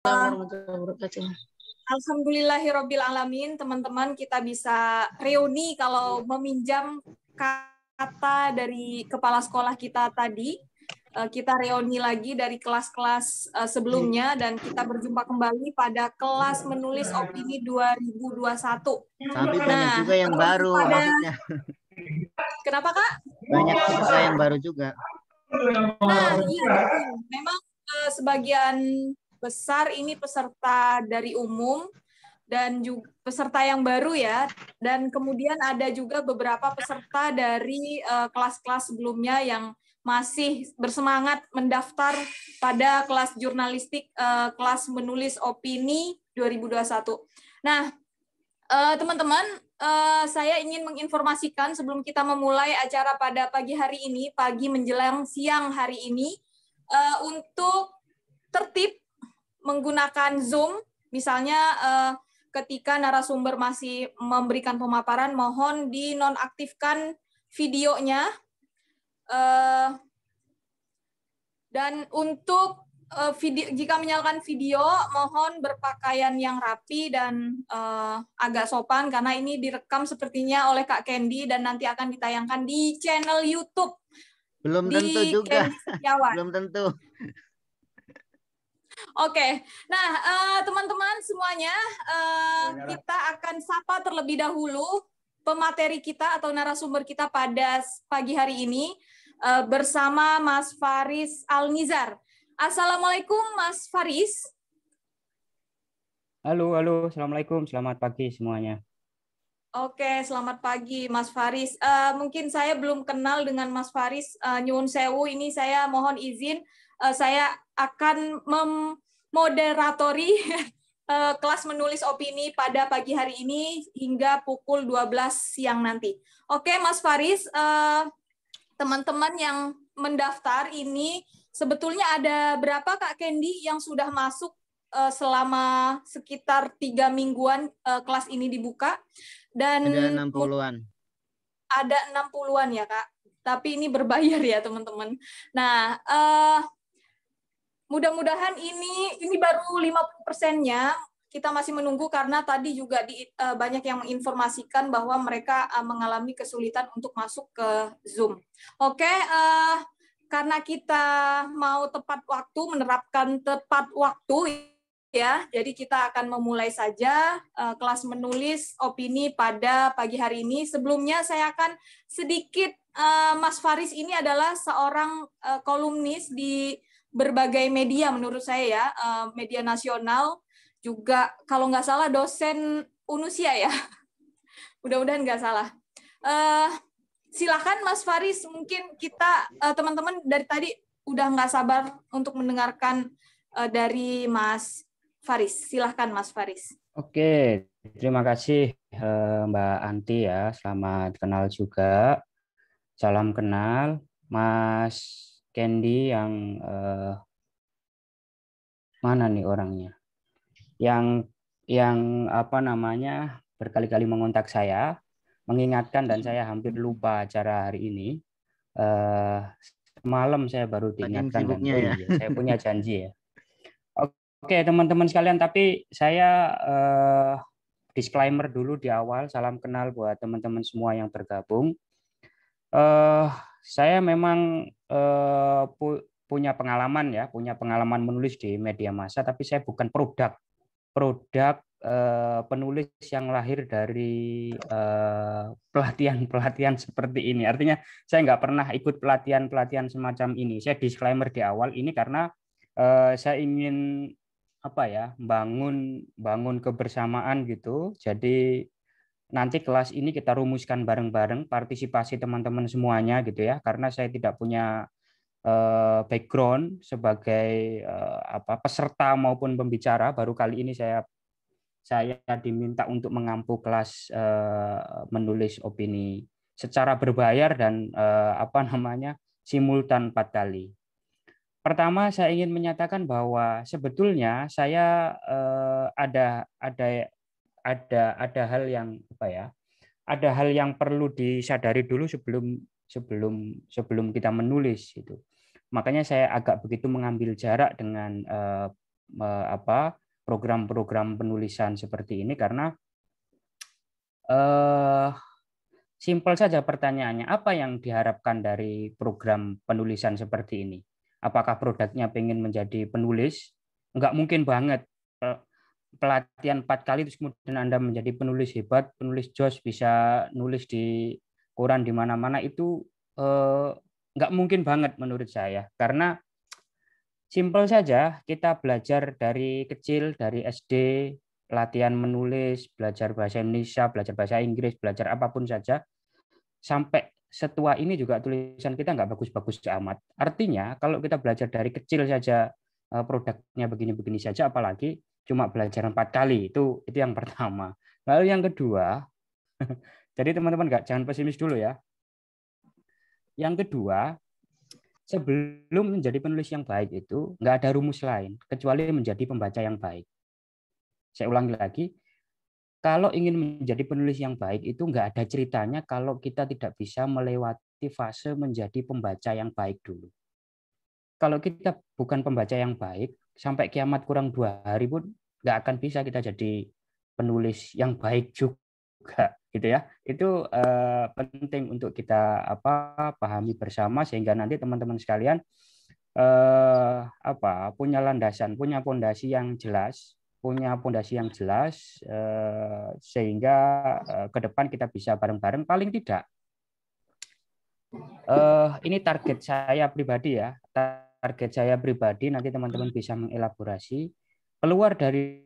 Warahmatullahi wabarakatuh. Alhamdulillahirabbil alamin, teman-teman, kita bisa reuni kalau meminjam kata dari kepala sekolah kita tadi. Kita reuni lagi dari kelas-kelas sebelumnya dan kita berjumpa kembali pada kelas menulis opini 2021. Tapi banyak juga yang baru maksudnya. Kenapa, Kak? Banyak siswa yang baru juga. Nah, iya betul. Memang sebagian besar ini peserta dari umum dan juga peserta yang baru ya, dan kemudian ada juga beberapa peserta dari kelas-kelas sebelumnya yang masih bersemangat mendaftar pada kelas jurnalistik, kelas menulis opini 2021. Nah, teman-teman, saya ingin menginformasikan sebelum kita memulai acara pada pagi hari ini, pagi menjelang siang hari ini, untuk tertib menggunakan Zoom, misalnya ketika narasumber masih memberikan pemaparan, mohon dinonaktifkan videonya. Dan untuk video, jika menyalakan video, mohon berpakaian yang rapi dan agak sopan, karena ini direkam sepertinya oleh Kak Candy dan nanti akan ditayangkan di channel YouTube. Belum tentu juga. Belum tentu. Oke, nah teman-teman semuanya, kita akan sapa terlebih dahulu pemateri kita atau narasumber kita pada pagi hari ini bersama Mas Faris Alnizar. Assalamualaikum Mas Faris. Halo, assalamualaikum, selamat pagi semuanya. Oke, selamat pagi Mas Faris. Mungkin saya belum kenal dengan Mas Faris. Nyuwun sewu, ini saya mohon izin. Saya akan memoderatori kelas menulis opini pada pagi hari ini hingga pukul 12 siang nanti. Oke, Mas Faris, teman-teman yang mendaftar ini sebetulnya ada berapa Kak Candy yang sudah masuk selama sekitar 3 mingguan kelas ini dibuka? Dan ada 60-an. Ada 60-an ya, Kak. Tapi ini berbayar ya, teman-teman. Nah, mudah-mudahan ini baru 50%-nya. Kita masih menunggu karena tadi juga banyak yang menginformasikan bahwa mereka mengalami kesulitan untuk masuk ke Zoom. Oke, karena kita mau tepat waktu, menerapkan tepat waktu ya, jadi kita akan memulai saja kelas menulis opini pada pagi hari ini. Sebelumnya saya akan sedikit, Mas Faris ini adalah seorang kolumnis di berbagai media menurut saya ya, media nasional, juga kalau nggak salah dosen Unusia ya, mudah-mudahan nggak salah. Silakan Mas Faris, mungkin kita teman-teman dari tadi udah nggak sabar untuk mendengarkan dari Mas Faris. Silahkan Mas Faris. Oke, terima kasih Mbak Anti ya. Selamat kenal juga. Salam kenal Mas Candy yang mana nih orangnya? Yang apa namanya berkali-kali mengontak saya, mengingatkan dan saya hampir lupa acara hari ini. Malam saya baru diingatkan dan ya. iya, saya punya janji ya. Oke, teman-teman sekalian, tapi saya disclaimer dulu di awal, salam kenal buat teman-teman semua yang bergabung. Saya memang punya pengalaman ya, punya pengalaman menulis di media massa, tapi saya bukan produk penulis yang lahir dari pelatihan seperti ini. Artinya saya nggak pernah ikut pelatihan semacam ini. Saya disclaimer di awal ini karena saya ingin bangun kebersamaan gitu. Jadi nanti kelas ini kita rumuskan bareng-bareng, partisipasi teman-teman semuanya gitu ya, karena saya tidak punya background sebagai peserta maupun pembicara. Baru kali ini saya diminta untuk mengampu kelas menulis opini secara berbayar dan simultan 4 kali. Pertama, saya ingin menyatakan bahwa sebetulnya saya ada hal yang ada hal yang perlu disadari dulu sebelum kita menulis itu. Makanya saya agak begitu mengambil jarak dengan program-program penulisan seperti ini karena simpel saja pertanyaannya, apa yang diharapkan dari program penulisan seperti ini? Apakah produknya pengen menjadi penulis? Enggak mungkin banget. Pelatihan 4 kali terus kemudian Anda menjadi penulis hebat, penulis jos, bisa nulis di koran di mana-mana, itu enggak mungkin banget menurut saya. Karena simpel saja, kita belajar dari kecil, dari SD, latihan menulis, belajar bahasa Indonesia, belajar bahasa Inggris, belajar apapun saja, sampai setua ini juga tulisan kita nggak bagus-bagus amat. Artinya kalau kita belajar dari kecil saja produknya begini-begini saja, apalagi cuma belajar 4 kali, itu yang pertama. Lalu yang kedua, jadi teman-teman jangan pesimis dulu ya. Yang kedua, sebelum menjadi penulis yang baik itu nggak ada rumus lain kecuali menjadi pembaca yang baik. Saya ulangi lagi, kalau ingin menjadi penulis yang baik itu nggak ada ceritanya kalau kita tidak bisa melewati fase menjadi pembaca yang baik dulu. Kalau kita bukan pembaca yang baik, sampai kiamat kurang 2 hari pun nggak akan bisa kita jadi penulis yang baik juga, gitu ya. Itu penting untuk kita pahami bersama sehingga nanti teman-teman sekalian punya landasan, punya fondasi yang jelas, sehingga ke depan kita bisa bareng-bareng, paling tidak ini target saya pribadi ya. Target saya pribadi, nanti teman-teman bisa mengelaborasi. Keluar dari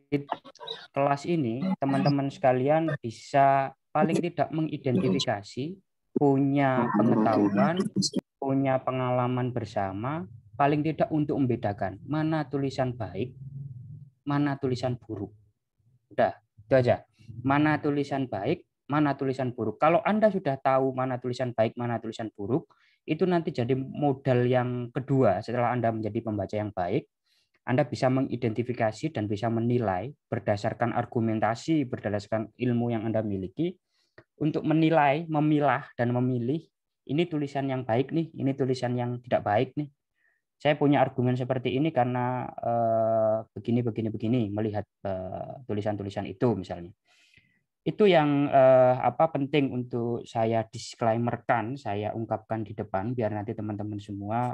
kelas ini, teman-teman sekalian bisa paling tidak mengidentifikasi, punya pengetahuan, punya pengalaman bersama, paling tidak untuk membedakan mana tulisan baik, mana tulisan buruk. Udah, itu aja. Mana tulisan baik, mana tulisan buruk. Kalau Anda sudah tahu mana tulisan baik, mana tulisan buruk, itu nanti jadi modal yang kedua setelah Anda menjadi pembaca yang baik. Anda bisa mengidentifikasi dan bisa menilai berdasarkan argumentasi, berdasarkan ilmu yang Anda miliki, untuk menilai, memilah, dan memilih ini tulisan yang baik nih, ini tulisan yang tidak baik nih. Saya punya argumen seperti ini karena begini melihat tulisan-tulisan itu misalnya. Itu yang penting untuk saya disclaimerkan, saya ungkapkan di depan biar nanti teman-teman semua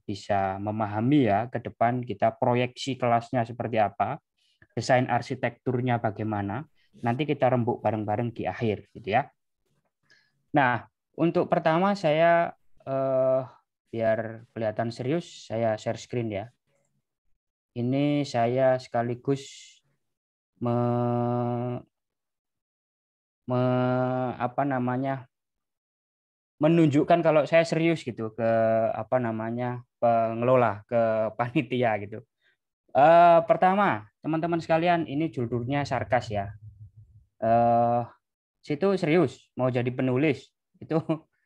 bisa memahami ya ke depan kita proyeksi kelasnya seperti apa, desain arsitekturnya bagaimana, nanti kita rembuk bareng-bareng di akhir gitu ya. Nah, untuk pertama saya biar kelihatan serius, saya share screen ya. Ini saya sekaligus menunjukkan kalau saya serius gitu ke pengelola, ke panitia gitu. Pertama, teman-teman sekalian, ini judulnya sarkas ya. Situ serius mau jadi penulis,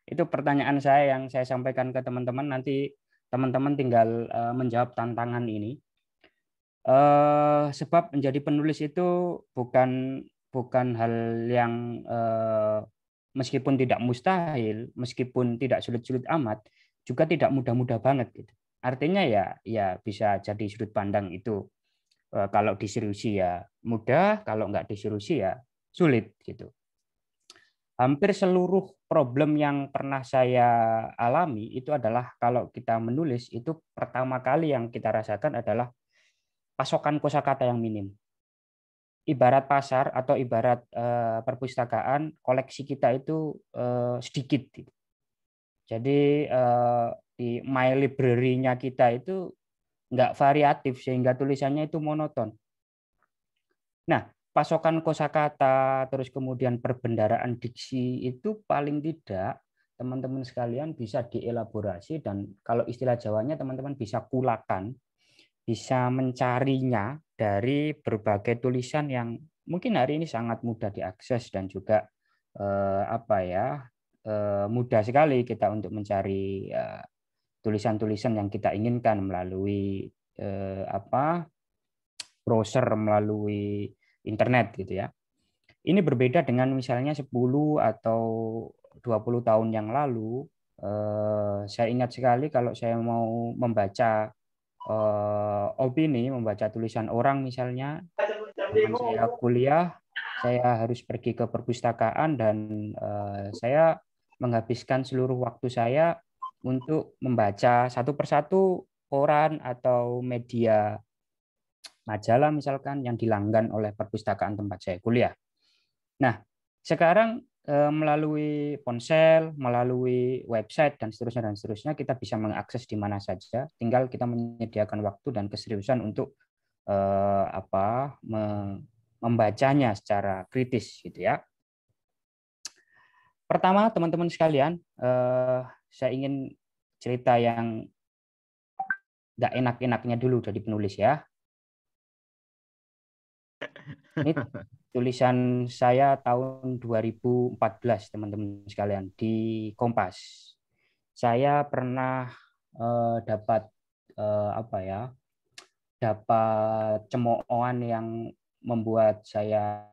itu pertanyaan saya yang saya sampaikan ke teman-teman, nanti teman-teman tinggal menjawab tantangan ini. Sebab menjadi penulis itu bukan hal yang meskipun tidak mustahil, meskipun tidak sulit-sulit amat, juga tidak mudah-mudah banget gitu. Artinya ya bisa jadi sudut pandang itu. Kalau diseriusi ya mudah, kalau nggak diseriusi ya sulit gitu. Hampir seluruh problem yang pernah saya alami itu adalah kalau kita menulis itu pertama kali yang kita rasakan adalah pasokan kosakata yang minim. Ibarat pasar atau ibarat perpustakaan, koleksi kita itu sedikit. Jadi di my library-nya kita itu nggak variatif sehingga tulisannya itu monoton. Nah, pasokan kosakata terus kemudian perbendaraan diksi itu paling tidak teman-teman sekalian bisa dielaborasi, dan kalau istilah Jawanya teman-teman bisa kulakan, bisa mencarinya dari berbagai tulisan yang mungkin hari ini sangat mudah diakses dan juga mudah sekali kita untuk mencari tulisan-tulisan yang kita inginkan melalui browser, melalui internet gitu ya. Ini berbeda dengan misalnya 10 atau 20 tahun yang lalu. Saya ingat sekali kalau saya mau membaca opini, membaca tulisan orang misalnya. Zaman saya kuliah, saya harus pergi ke perpustakaan dan saya menghabiskan seluruh waktu saya untuk membaca satu persatu koran atau media majalah misalkan yang dilanggan oleh perpustakaan tempat saya kuliah. Nah, sekarang melalui ponsel, melalui website dan seterusnya kita bisa mengakses di mana saja. Tinggal kita menyediakan waktu dan keseriusan untuk membacanya secara kritis gitu ya. Pertama, teman-teman sekalian, saya ingin cerita yang nggak enak-enaknya dulu dari penulis ya. Ini tulisan saya tahun 2014, teman-teman sekalian, di Kompas. Saya pernah dapat dapat cemoohan yang membuat saya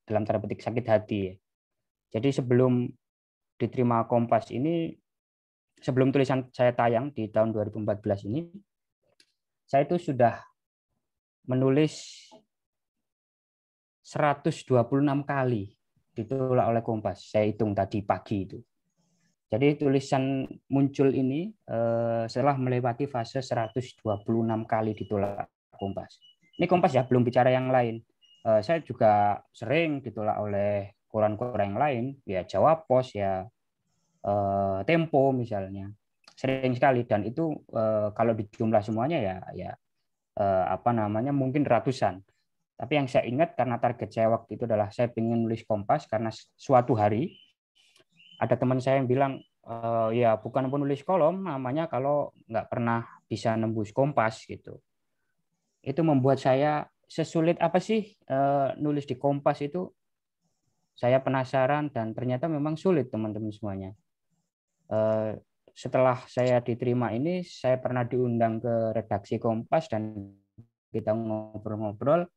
dalam tanda petik sakit hati. Jadi sebelum diterima Kompas ini, sebelum tulisan saya tayang di tahun 2014 ini, saya itu sudah menulis 126 kali ditolak oleh Kompas. Saya hitung tadi pagi itu. Jadi tulisan muncul ini setelah melewati fase 126 kali ditolak Kompas. Ini Kompas ya, belum bicara yang lain. Saya juga sering ditolak oleh koran-koran yang lain, ya Jawa Pos, ya Tempo misalnya. Sering sekali, dan itu kalau dijumlah semuanya ya mungkin ratusan. Tapi yang saya ingat karena target saya waktu itu adalah saya ingin nulis Kompas, karena suatu hari ada teman saya yang bilang, ya bukan penulis kolom namanya kalau nggak pernah bisa nembus Kompas gitu. Itu membuat saya sesulit apa sih nulis di Kompas itu. Saya penasaran dan ternyata memang sulit, teman-teman semuanya. Setelah saya diterima ini, saya pernah diundang ke redaksi Kompas dan kita ngobrol-ngobrol.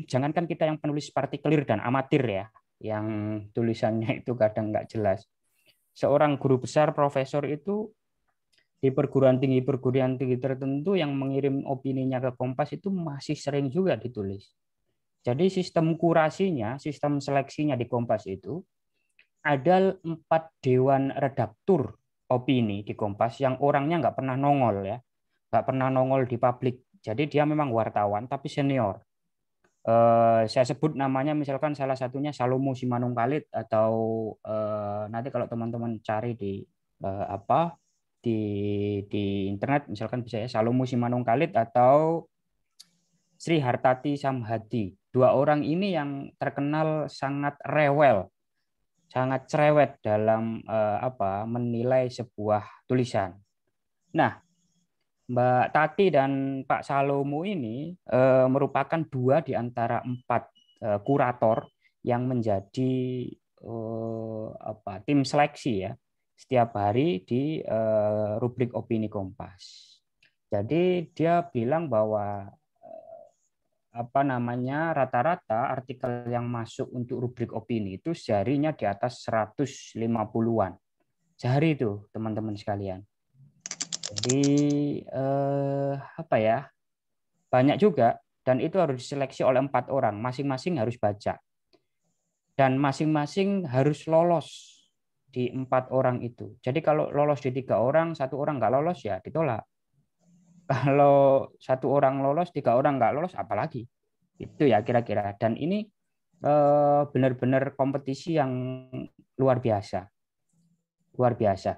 Jangankan kita yang penulis partikelir dan amatir ya, yang tulisannya itu kadang nggak jelas. Seorang guru besar, profesor itu di perguruan tinggi tertentu yang mengirim opininya ke Kompas itu masih sering juga ditulis. Jadi sistem kurasinya, sistem seleksinya di Kompas itu ada 4 dewan redaktur opini di Kompas yang orangnya nggak pernah nongol ya, nggak pernah nongol di publik. Jadi dia memang wartawan tapi senior. Saya sebut namanya, misalkan salah satunya Salomo Simanungkalit, atau nanti kalau teman-teman cari di di internet misalkan bisa ya, Salomo Simanungkalit atau Sri Hartati Samhadi. 2 orang ini yang terkenal sangat rewel, sangat cerewet dalam menilai sebuah tulisan. Nah, Mbak Tati dan Pak Salomo ini merupakan 2 di antara 4 kurator yang menjadi tim seleksi ya setiap hari di rubrik opini Kompas. Jadi dia bilang bahwa rata-rata artikel yang masuk untuk rubrik opini itu seharinya di atas 150-an sehari itu, teman-teman sekalian. Jadi banyak juga, dan itu harus diseleksi oleh 4 orang, masing-masing harus baca dan masing-masing harus lolos di 4 orang itu. Jadi kalau lolos di 3 orang, 1 orang nggak lolos ya ditolak. Kalau 1 orang lolos, 3 orang nggak lolos, apalagi. Itu ya kira-kira. Dan ini benar-benar kompetisi yang luar biasa. Luar biasa.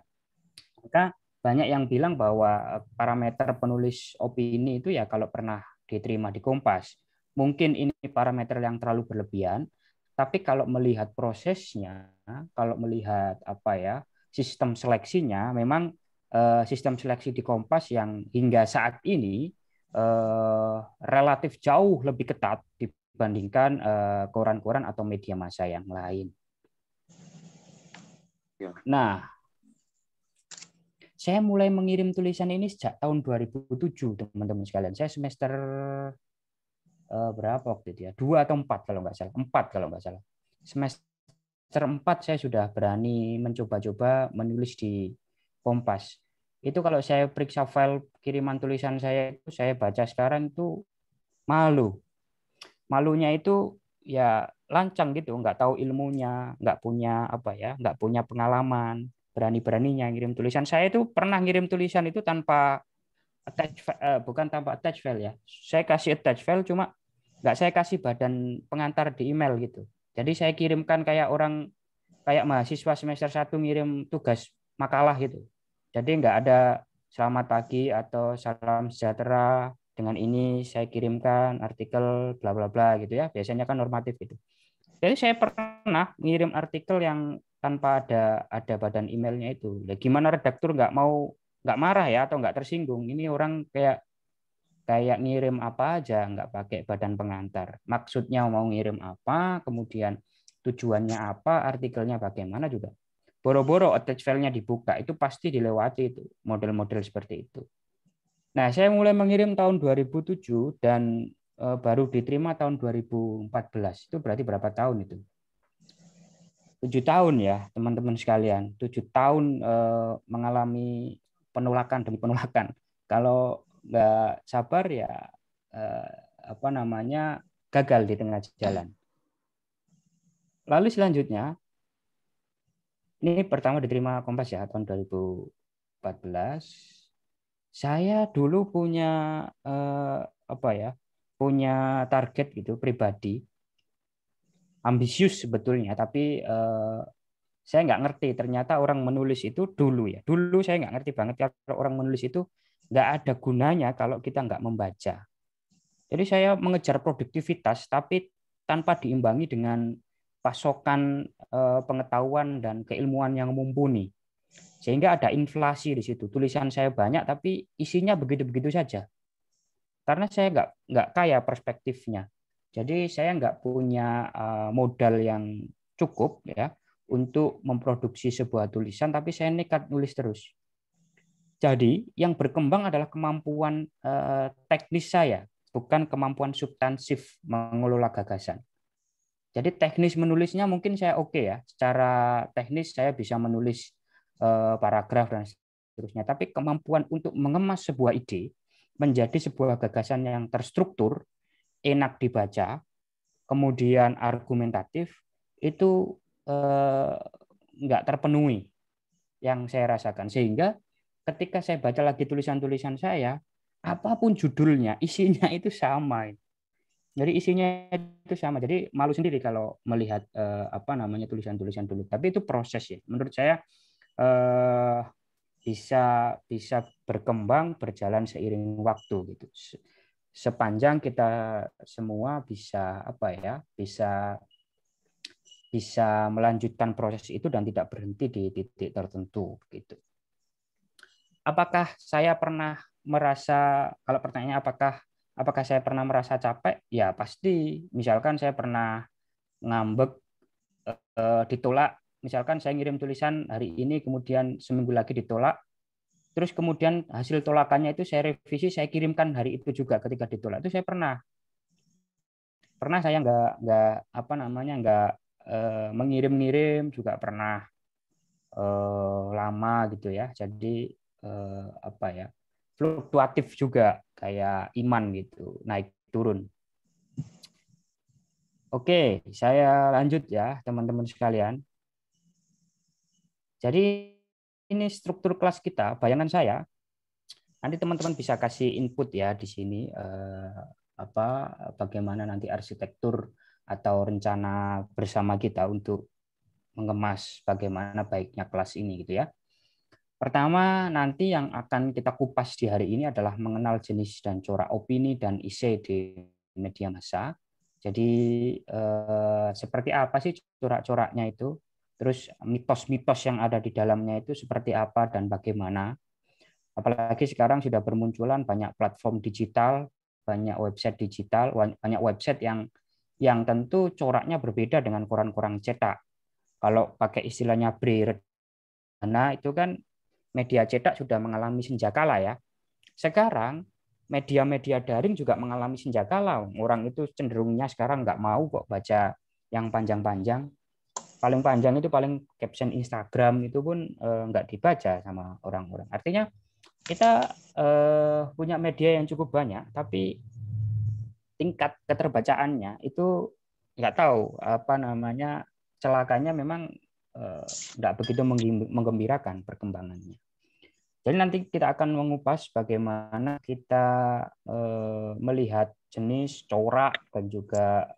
Maka banyak yang bilang bahwa parameter penulis opini itu ya kalau pernah diterima di Kompas, mungkin ini parameter yang terlalu berlebihan, tapi kalau melihat prosesnya, kalau melihat sistem seleksinya, memang sistem seleksi di Kompas yang hingga saat ini relatif jauh lebih ketat dibandingkan koran-koran atau media massa yang lain. Nah, saya mulai mengirim tulisan ini sejak tahun 2007, teman-teman sekalian. Saya semester berapa waktu itu ya? 2 atau 4 kalau nggak salah. 4 kalau nggak salah. Semester 4 saya sudah berani mencoba-coba menulis di Kompas. Itu kalau saya periksa file kiriman tulisan saya itu, saya baca sekarang itu malu. Malunya itu ya lancang gitu, nggak tahu ilmunya, nggak punya apa ya, nggak punya pengalaman, berani-beraninya ngirim tulisan. Saya itu pernah ngirim tulisan itu tanpa bukan tanpa attach file ya. Saya kasih attach file, cuma nggak saya kasih badan pengantar di email gitu. Jadi saya kirimkan kayak mahasiswa semester 1 ngirim tugas makalah gitu. Jadi nggak ada selamat pagi atau salam sejahtera, dengan ini saya kirimkan artikel bla bla bla gitu ya. Biasanya kan normatif itu. Jadi saya pernah ngirim artikel yang tanpa ada badan emailnya itu. Ya, gimana redaktur nggak marah ya atau nggak tersinggung? Ini orang kayak ngirim apa aja, nggak pakai badan pengantar. Maksudnya mau ngirim apa, kemudian tujuannya apa, artikelnya bagaimana juga. Boro-boro attach file-nya dibuka, itu pasti dilewati itu, model-model seperti itu. Nah, saya mulai mengirim tahun 2007 dan baru diterima tahun 2014. Itu berarti berapa tahun itu? 7 tahun ya, teman-teman sekalian. 7 tahun mengalami penolakan demi penolakan. Kalau nggak sabar ya gagal di tengah jalan. Lalu selanjutnya, ini pertama diterima Kompas ya tahun 2014. Saya dulu punya punya target gitu pribadi, ambisius sebetulnya, tapi saya nggak ngerti ternyata orang menulis itu dulu saya nggak ngerti banget kalau orang menulis itu nggak ada gunanya kalau kita nggak membaca. Jadi saya mengejar produktivitas tapi tanpa diimbangi dengan pasokan pengetahuan dan keilmuan yang mumpuni. Sehingga ada inflasi di situ. Tulisan saya banyak tapi isinya begitu-begitu saja. Karena saya nggak kaya perspektifnya. Jadi saya nggak punya modal yang cukup ya untuk memproduksi sebuah tulisan, tapi saya nekat nulis terus. Jadi yang berkembang adalah kemampuan teknis saya, bukan kemampuan substansif mengelola gagasan. Jadi teknis menulisnya mungkin saya oke ya. Secara teknis saya bisa menulis paragraf dan seterusnya. Tapi kemampuan untuk mengemas sebuah ide menjadi sebuah gagasan yang terstruktur, enak dibaca, kemudian argumentatif, itu nggak terpenuhi yang saya rasakan. Sehingga ketika saya baca lagi tulisan-tulisan saya, apapun judulnya, isinya itu sama. Jadi isinya itu sama. Jadi malu sendiri kalau melihat tulisan-tulisan dulu. Tapi itu proses ya. Menurut saya bisa berkembang berjalan seiring waktu gitu. Sepanjang kita semua bisa melanjutkan proses itu dan tidak berhenti di titik tertentu gitu. Apakah saya pernah merasa, kalau pertanyaannya apakah saya pernah merasa capek? Ya pasti. Misalkan saya pernah ngambek, ditolak. Misalkan saya ngirim tulisan hari ini, kemudian seminggu lagi ditolak. Terus kemudian hasil tolakannya itu saya revisi, saya kirimkan hari itu juga ketika ditolak. Itu saya pernah saya nggak mengirim-ngirim juga pernah lama gitu ya. Jadi fluktuatif juga kayak iman gitu, naik turun. Oke, saya lanjut ya teman-teman sekalian. Jadi ini struktur kelas kita, bayangan saya. Nanti teman-teman bisa kasih input ya di sini bagaimana nanti arsitektur atau rencana bersama kita untuk mengemas bagaimana baiknya kelas ini gitu ya. Pertama, nanti yang akan kita kupas di hari ini adalah mengenal jenis dan corak opini dan isi di media massa. Jadi seperti apa sih corak-coraknya itu? Terus mitos-mitos yang ada di dalamnya itu seperti apa dan bagaimana? Apalagi sekarang sudah bermunculan banyak platform digital, banyak website digital, banyak website yang tentu coraknya berbeda dengan koran-koran cetak. Kalau pakai istilahnya braille, nah itu kan media cetak sudah mengalami senjakala ya. Sekarang media-media daring juga mengalami senjakala. Orang itu cenderungnya sekarang nggak mau kok baca yang panjang-panjang. Paling panjang itu paling caption Instagram itu pun nggak dibaca sama orang-orang. Artinya kita punya media yang cukup banyak, tapi tingkat keterbacaannya itu nggak tahu apa namanya, celakanya memang nggak begitu menggembirakan perkembangannya. Jadi nanti kita akan mengupas bagaimana kita melihat jenis, corak, dan juga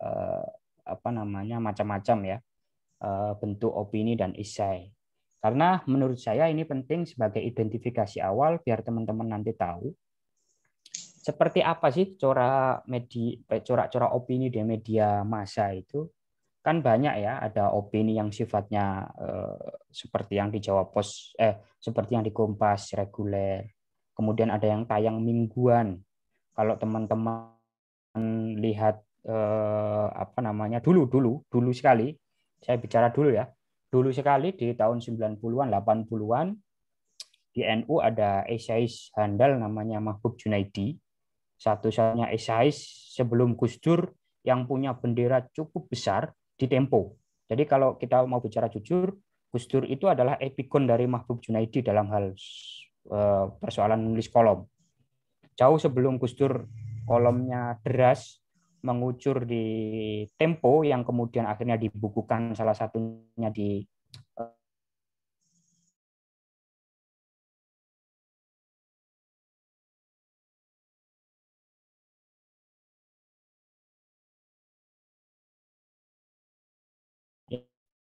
apa namanya, macam-macam ya bentuk opini dan esai. Karena menurut saya ini penting sebagai identifikasi awal biar teman-teman nanti tahu seperti apa sih corak-corak opini di media massa itu. Kan banyak ya, ada opini yang sifatnya seperti yang di Jawa Pos, seperti yang di Kompas reguler. Kemudian ada yang tayang mingguan. Kalau teman-teman lihat apa namanya, dulu sekali, saya bicara dulu ya. Dulu sekali di tahun 90-an, 80-an di NU ada esais handal namanya Mahbub Junaidi. Satu-satunya esais sebelum Gus Dur yang punya bendera cukup besar di Tempo. Jadi kalau kita mau bicara jujur, Gus Dur itu adalah epikon dari Mahbub Junaidi dalam hal persoalan nulis kolom. Jauh sebelum Gus Dur kolomnya deras mengucur di Tempo yang kemudian akhirnya dibukukan salah satunya di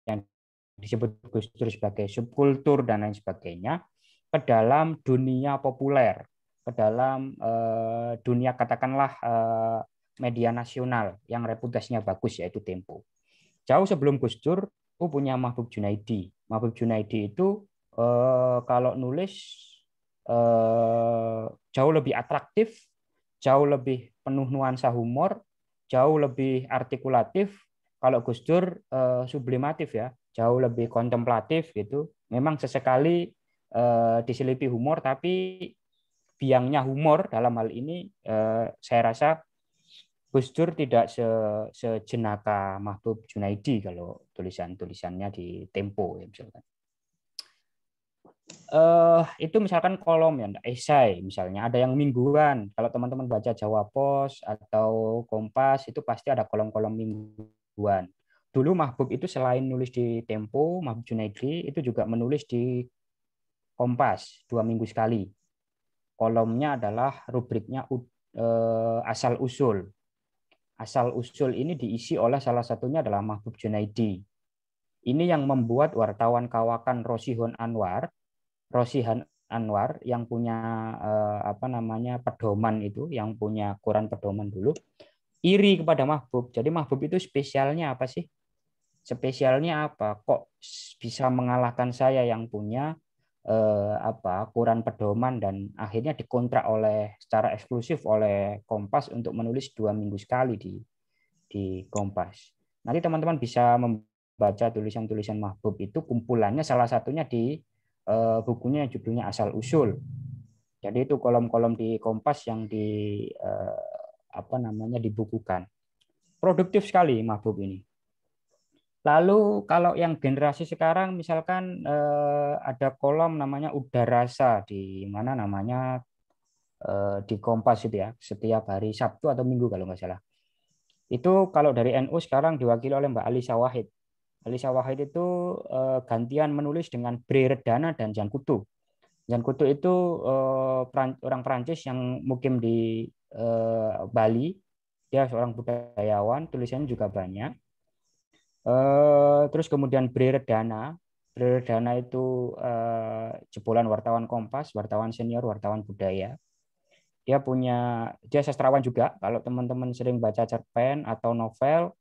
yang disebut Gus Dur sebagai subkultur dan lain sebagainya ke dalam dunia populer, ke dalam dunia katakanlah media nasional yang reputasinya bagus yaitu Tempo. Jauh sebelum Gus Dur, punya Mahbub Junaidi. Mahbub Junaidi itu kalau nulis jauh lebih atraktif, jauh lebih penuh nuansa humor, jauh lebih artikulatif. Kalau Gus Dur sublimatif ya, jauh lebih kontemplatif gitu. Memang sesekali diselipi humor, tapi biangnya humor dalam hal ini saya rasa Gus Dur tidak sejenaka Mahbub Junaidi kalau tulisan-tulisannya di Tempo ya misalkan. Itu misalkan kolom ya, esai misalnya, ada yang mingguan. Kalau teman-teman baca Jawa Pos atau Kompas itu pasti ada kolom-kolom mingguan. Dulu Mahbub itu selain nulis di Tempo, Mahbub Junaidi itu juga menulis di Kompas 2 minggu sekali. Kolomnya adalah rubriknya asal usul. Asal usul ini diisi oleh salah satunya adalah Mahbub Junaidi. Ini yang membuat wartawan kawakan Rosihan Anwar yang punya apa namanya pedoman itu, yang punya koran pedoman dulu, iri kepada Mahbub. Jadi Mahbub itu spesialnya apa sih? Spesialnya apa? Kok bisa mengalahkan saya yang punya apa koran pedoman, dan akhirnya dikontrak secara eksklusif oleh Kompas untuk menulis 2 minggu sekali di Kompas. Nanti teman-teman bisa membaca tulisan-tulisan Mahbub itu, kumpulannya salah satunya di bukunya yang judulnya Asal Usul. Jadi itu kolom-kolom di Kompas yang apa namanya dibukukan. Produktif sekali Mahbub ini. Lalu kalau yang generasi sekarang misalkan ada kolom namanya Udarasa di mana namanya di Kompas itu ya, setiap hari Sabtu atau Minggu kalau nggak salah. Itu kalau dari NU sekarang diwakili oleh Mbak Alisa Wahid. Alisa Wahid itu gantian menulis dengan Bre Redana dan Jan Kutu. Jan Kutu itu orang Perancis yang mukim di Bali. Dia seorang budayawan, tulisannya juga banyak. Terus kemudian Bre Redana itu jebolan wartawan Kompas, wartawan senior, wartawan budaya. Dia sastrawan juga. Kalau teman-teman sering baca cerpen atau novel,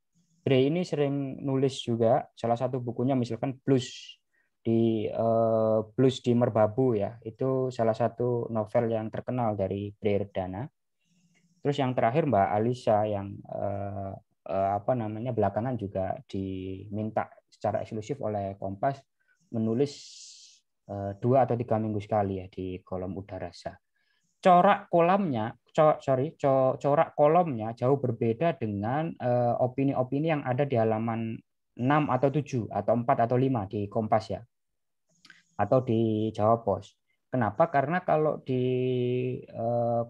Bre ini sering nulis juga. Salah satu bukunya misalkan Blues di Merbabu ya. Itu salah satu novel yang terkenal dari Bre Redana. Terus yang terakhir Mbak Alisa yang apa namanya belakangan juga diminta secara eksklusif oleh Kompas menulis 2 atau 3 minggu sekali ya di kolom Udarasa. Corak kolomnya jauh berbeda dengan opini-opini yang ada di halaman 6 atau 7 atau 4 atau 5 di Kompas ya, atau di Jawa Pos. Kenapa? Karena kalau di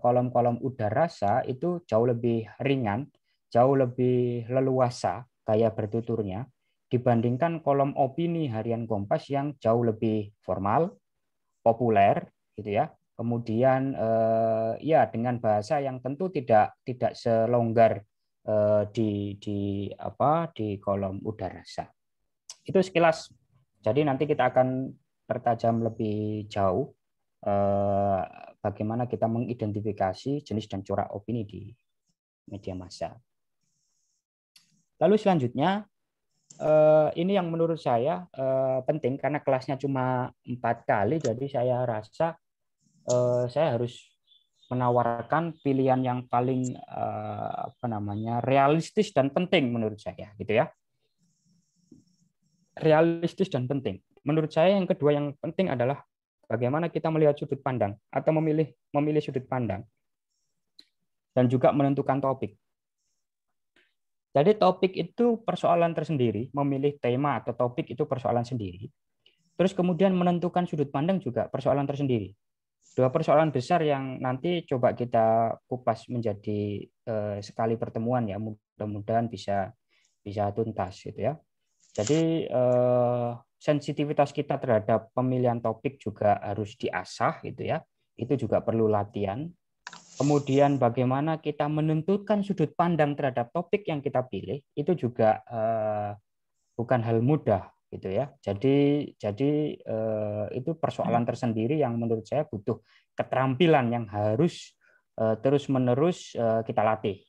kolom-kolom udarasa itu jauh lebih ringan, jauh lebih leluasa gaya bertuturnya dibandingkan kolom opini harian Kompas yang jauh lebih formal, populer, gitu ya. Kemudian ya dengan bahasa yang tentu tidak selonggar di kolom udarasa. Itu sekilas. Jadi nanti kita akan pertajam lebih jauh bagaimana kita mengidentifikasi jenis dan corak opini di media massa. Lalu selanjutnya, ini yang menurut saya penting karena kelasnya cuma 4 kali, jadi saya rasa saya harus menawarkan pilihan yang paling realistis dan penting menurut saya, gitu ya. Realistis dan penting. Menurut saya yang kedua yang penting adalah bagaimana kita melihat sudut pandang atau memilih sudut pandang dan juga menentukan topik. Jadi topik itu persoalan tersendiri, memilih tema atau topik itu persoalan sendiri. Terus kemudian menentukan sudut pandang juga persoalan tersendiri. Dua persoalan besar yang nanti coba kita kupas menjadi sekali pertemuan ya, mudah-mudahan bisa tuntas gitu ya. Jadi sensitivitas kita terhadap pemilihan topik juga harus diasah gitu ya. Itu juga perlu latihan. Kemudian bagaimana kita menentukan sudut pandang terhadap topik yang kita pilih itu juga bukan hal mudah gitu ya. Jadi itu persoalan tersendiri yang menurut saya butuh keterampilan yang harus terus-menerus kita latih.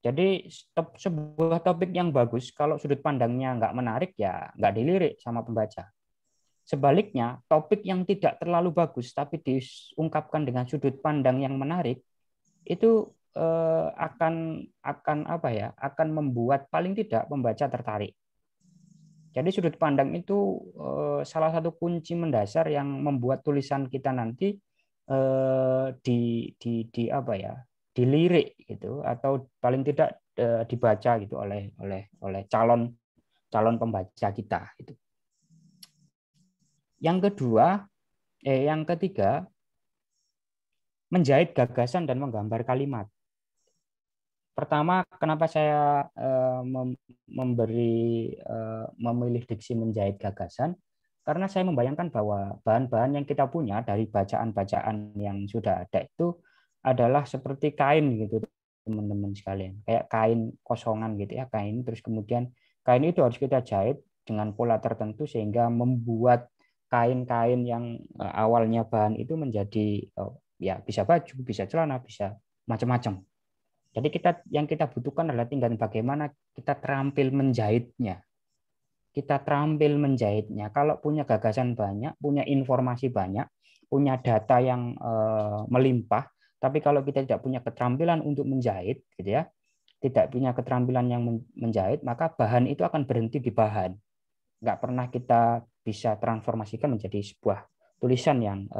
Jadi sebuah topik yang bagus kalau sudut pandangnya nggak menarik ya nggak dilirik sama pembaca. Sebaliknya, topik yang tidak terlalu bagus tapi diungkapkan dengan sudut pandang yang menarik itu akan membuat paling tidak pembaca tertarik. Jadi sudut pandang itu salah satu kunci mendasar yang membuat tulisan kita nanti dilirik gitu atau paling tidak dibaca gitu oleh calon pembaca kita gitu. Yang ketiga, menjahit gagasan dan menggambar kalimat. Pertama, kenapa saya memilih diksi menjahit gagasan? Karena saya membayangkan bahwa bahan-bahan yang kita punya dari bacaan-bacaan yang sudah ada itu adalah seperti kain gitu, teman-teman sekalian. Kayak kain kosongan gitu ya, kain. Terus kemudian kain itu harus kita jahit dengan pola tertentu sehingga membuat kain-kain yang awalnya bahan itu menjadi ya bisa baju, bisa celana, bisa macam-macam. Jadi yang kita butuhkan adalah tinggal bagaimana kita terampil menjahitnya. Kita terampil menjahitnya. Kalau punya gagasan banyak, punya informasi banyak, punya data yang melimpah, tapi kalau kita tidak punya keterampilan untuk menjahit, gitu ya, tidak punya keterampilan yang menjahit, maka bahan itu akan berhenti di bahan. Nggak pernah kita bisa transformasikan menjadi sebuah tulisan yang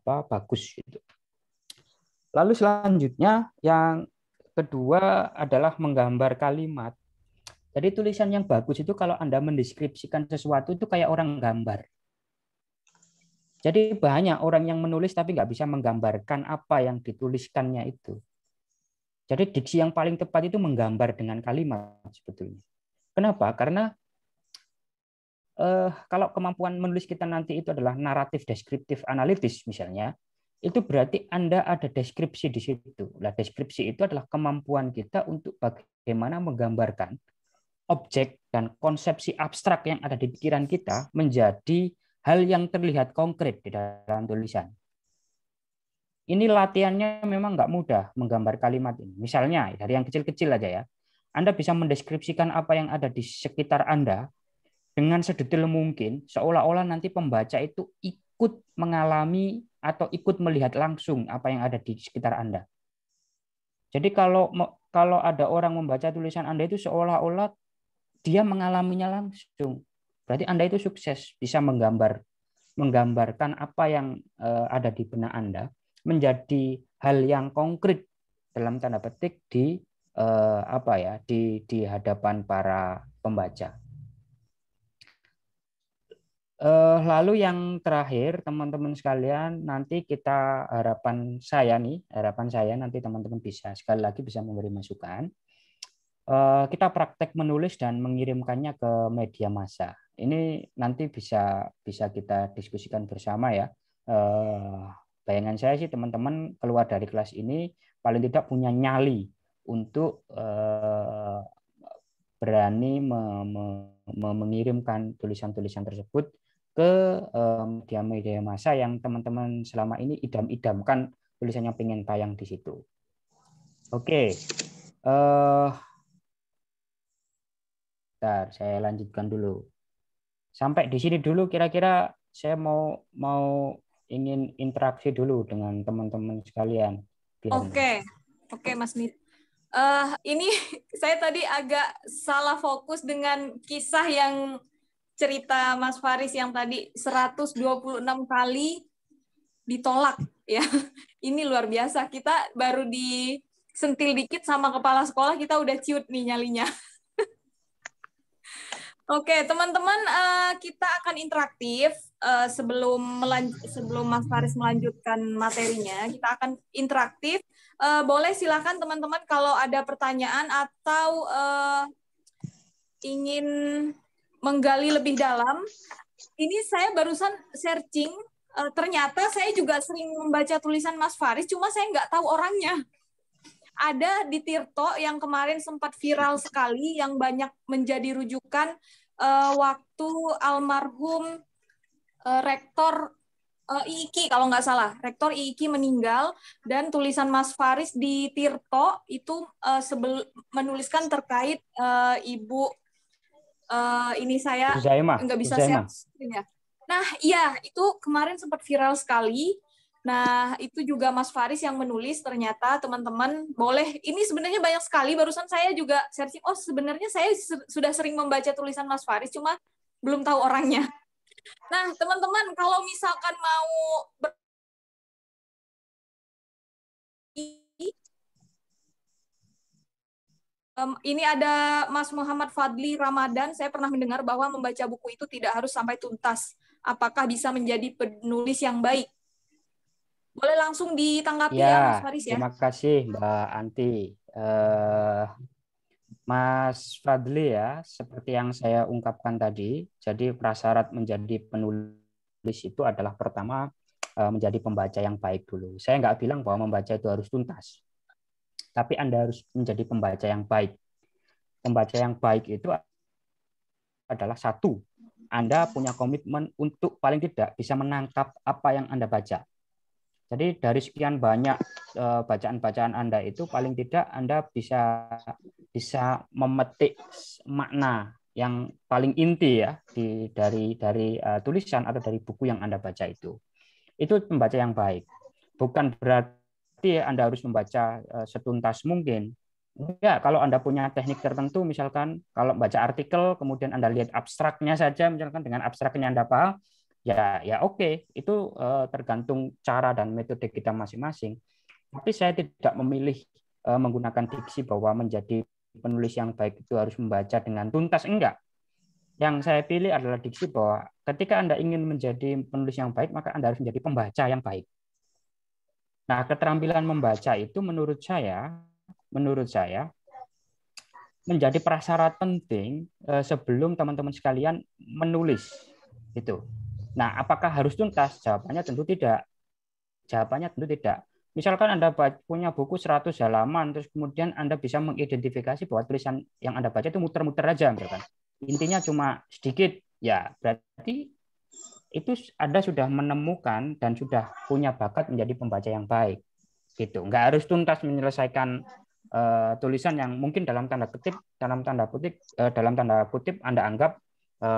bagus gitu. Lalu selanjutnya yang kedua adalah menggambar kalimat. Jadi tulisan yang bagus itu kalau Anda mendeskripsikan sesuatu itu kayak orang gambar. Jadi banyak orang yang menulis tapi nggak bisa menggambarkan apa yang dituliskannya itu. Jadi diksi yang paling tepat itu menggambar dengan kalimat sebetulnya. Kenapa? Karena kalau kemampuan menulis kita nanti itu adalah naratif, deskriptif, analitis misalnya, itu berarti Anda ada deskripsi di situ. Nah, deskripsi itu adalah kemampuan kita untuk bagaimana menggambarkan objek dan konsepsi abstrak yang ada di pikiran kita menjadi hal yang terlihat konkret di dalam tulisan. Ini latihannya memang nggak mudah menggambar kalimat ini. Misalnya dari yang kecil-kecil aja ya. Anda bisa mendeskripsikan apa yang ada di sekitar Anda dengan sedetail mungkin, seolah-olah nanti pembaca itu ikut mengalami atau ikut melihat langsung apa yang ada di sekitar Anda. Jadi kalau ada orang membaca tulisan Anda itu seolah-olah dia mengalaminya langsung. Berarti Anda itu sukses bisa menggambarkan apa yang ada di benak Anda menjadi hal yang konkret dalam tanda petik di hadapan para pembaca. Lalu yang terakhir, teman-teman sekalian, nanti kita harapan saya nanti teman-teman bisa sekali lagi bisa memberi masukan. Kita praktek menulis dan mengirimkannya ke media massa. Ini nanti bisa kita diskusikan bersama ya. Bayangan saya sih teman-teman keluar dari kelas ini paling tidak punya nyali untuk berani mengirimkan tulisan-tulisan tersebut ke media-media massa yang teman-teman selama ini idam-idamkan tulisannya pengen tayang di situ. Oke, bentar, saya lanjutkan dulu. Sampai di sini dulu kira-kira saya mau ingin interaksi dulu dengan teman-teman sekalian. Oke, Mas Mit. Ini saya tadi agak salah fokus dengan kisah yang cerita Mas Faris yang tadi 126 kali ditolak ya. Ini luar biasa. Kita baru disentil dikit sama kepala sekolah kita udah ciut nih nyalinya. Oke, teman-teman, kita akan interaktif sebelum Mas Faris melanjutkan materinya. Kita akan interaktif. Boleh silakan teman-teman kalau ada pertanyaan atau ingin menggali lebih dalam. Ini saya barusan searching. Ternyata saya juga sering membaca tulisan Mas Faris, cuma saya nggak tahu orangnya. Ada di Tirto yang kemarin sempat viral sekali, yang banyak menjadi rujukan waktu almarhum Rektor IIKI kalau nggak salah, Rektor IIKI meninggal dan tulisan Mas Faris di Tirto itu menuliskan terkait Ibu ini saya nggak bisa share screen ya. Nah iya itu kemarin sempat viral sekali. Nah, itu juga Mas Faris yang menulis ternyata teman-teman boleh. Ini sebenarnya banyak sekali. Barusan saya juga searching. Oh, sebenarnya saya sudah sering membaca tulisan Mas Faris, cuma belum tahu orangnya. Nah, teman-teman, kalau misalkan mau ini ada Mas Muhammad Fadli Ramadan. Saya pernah mendengar bahwa membaca buku itu tidak harus sampai tuntas. Apakah bisa menjadi penulis yang baik? Boleh langsung ditanggapi ya, Mas Faris ya. Terima kasih Mbak Anti. Mas Fadli ya, seperti yang saya ungkapkan tadi, jadi prasyarat menjadi penulis itu adalah pertama menjadi pembaca yang baik dulu. Saya nggak bilang bahwa membaca itu harus tuntas, tapi Anda harus menjadi pembaca yang baik. Pembaca yang baik itu adalah satu, Anda punya komitmen untuk paling tidak bisa menangkap apa yang Anda baca. Jadi dari sekian banyak bacaan-bacaan Anda itu paling tidak Anda bisa memetik makna yang paling inti ya dari tulisan atau dari buku yang Anda baca itu. Itu pembaca yang baik. Bukan berarti Anda harus membaca setuntas mungkin. Ya, kalau Anda punya teknik tertentu, misalkan kalau baca artikel, kemudian Anda lihat abstraknya saja, misalkan dengan abstraknya Anda paham, ya oke, itu tergantung cara dan metode kita masing-masing. Tapi saya tidak memilih menggunakan diksi bahwa menjadi penulis yang baik itu harus membaca dengan tuntas, enggak. Yang saya pilih adalah diksi bahwa ketika Anda ingin menjadi penulis yang baik, maka Anda harus menjadi pembaca yang baik. Nah, keterampilan membaca itu menurut saya menjadi prasyarat penting sebelum teman-teman sekalian menulis itu. Nah, apakah harus tuntas? Jawabannya tentu tidak. Misalkan Anda punya buku 100 halaman, terus kemudian Anda bisa mengidentifikasi bahwa tulisan yang Anda baca itu muter-muter aja, misalkan. Intinya cuma sedikit, ya berarti itu Anda sudah menemukan dan sudah punya bakat menjadi pembaca yang baik. Gitu. Nggak harus tuntas menyelesaikan tulisan yang mungkin dalam tanda kutip Anda anggap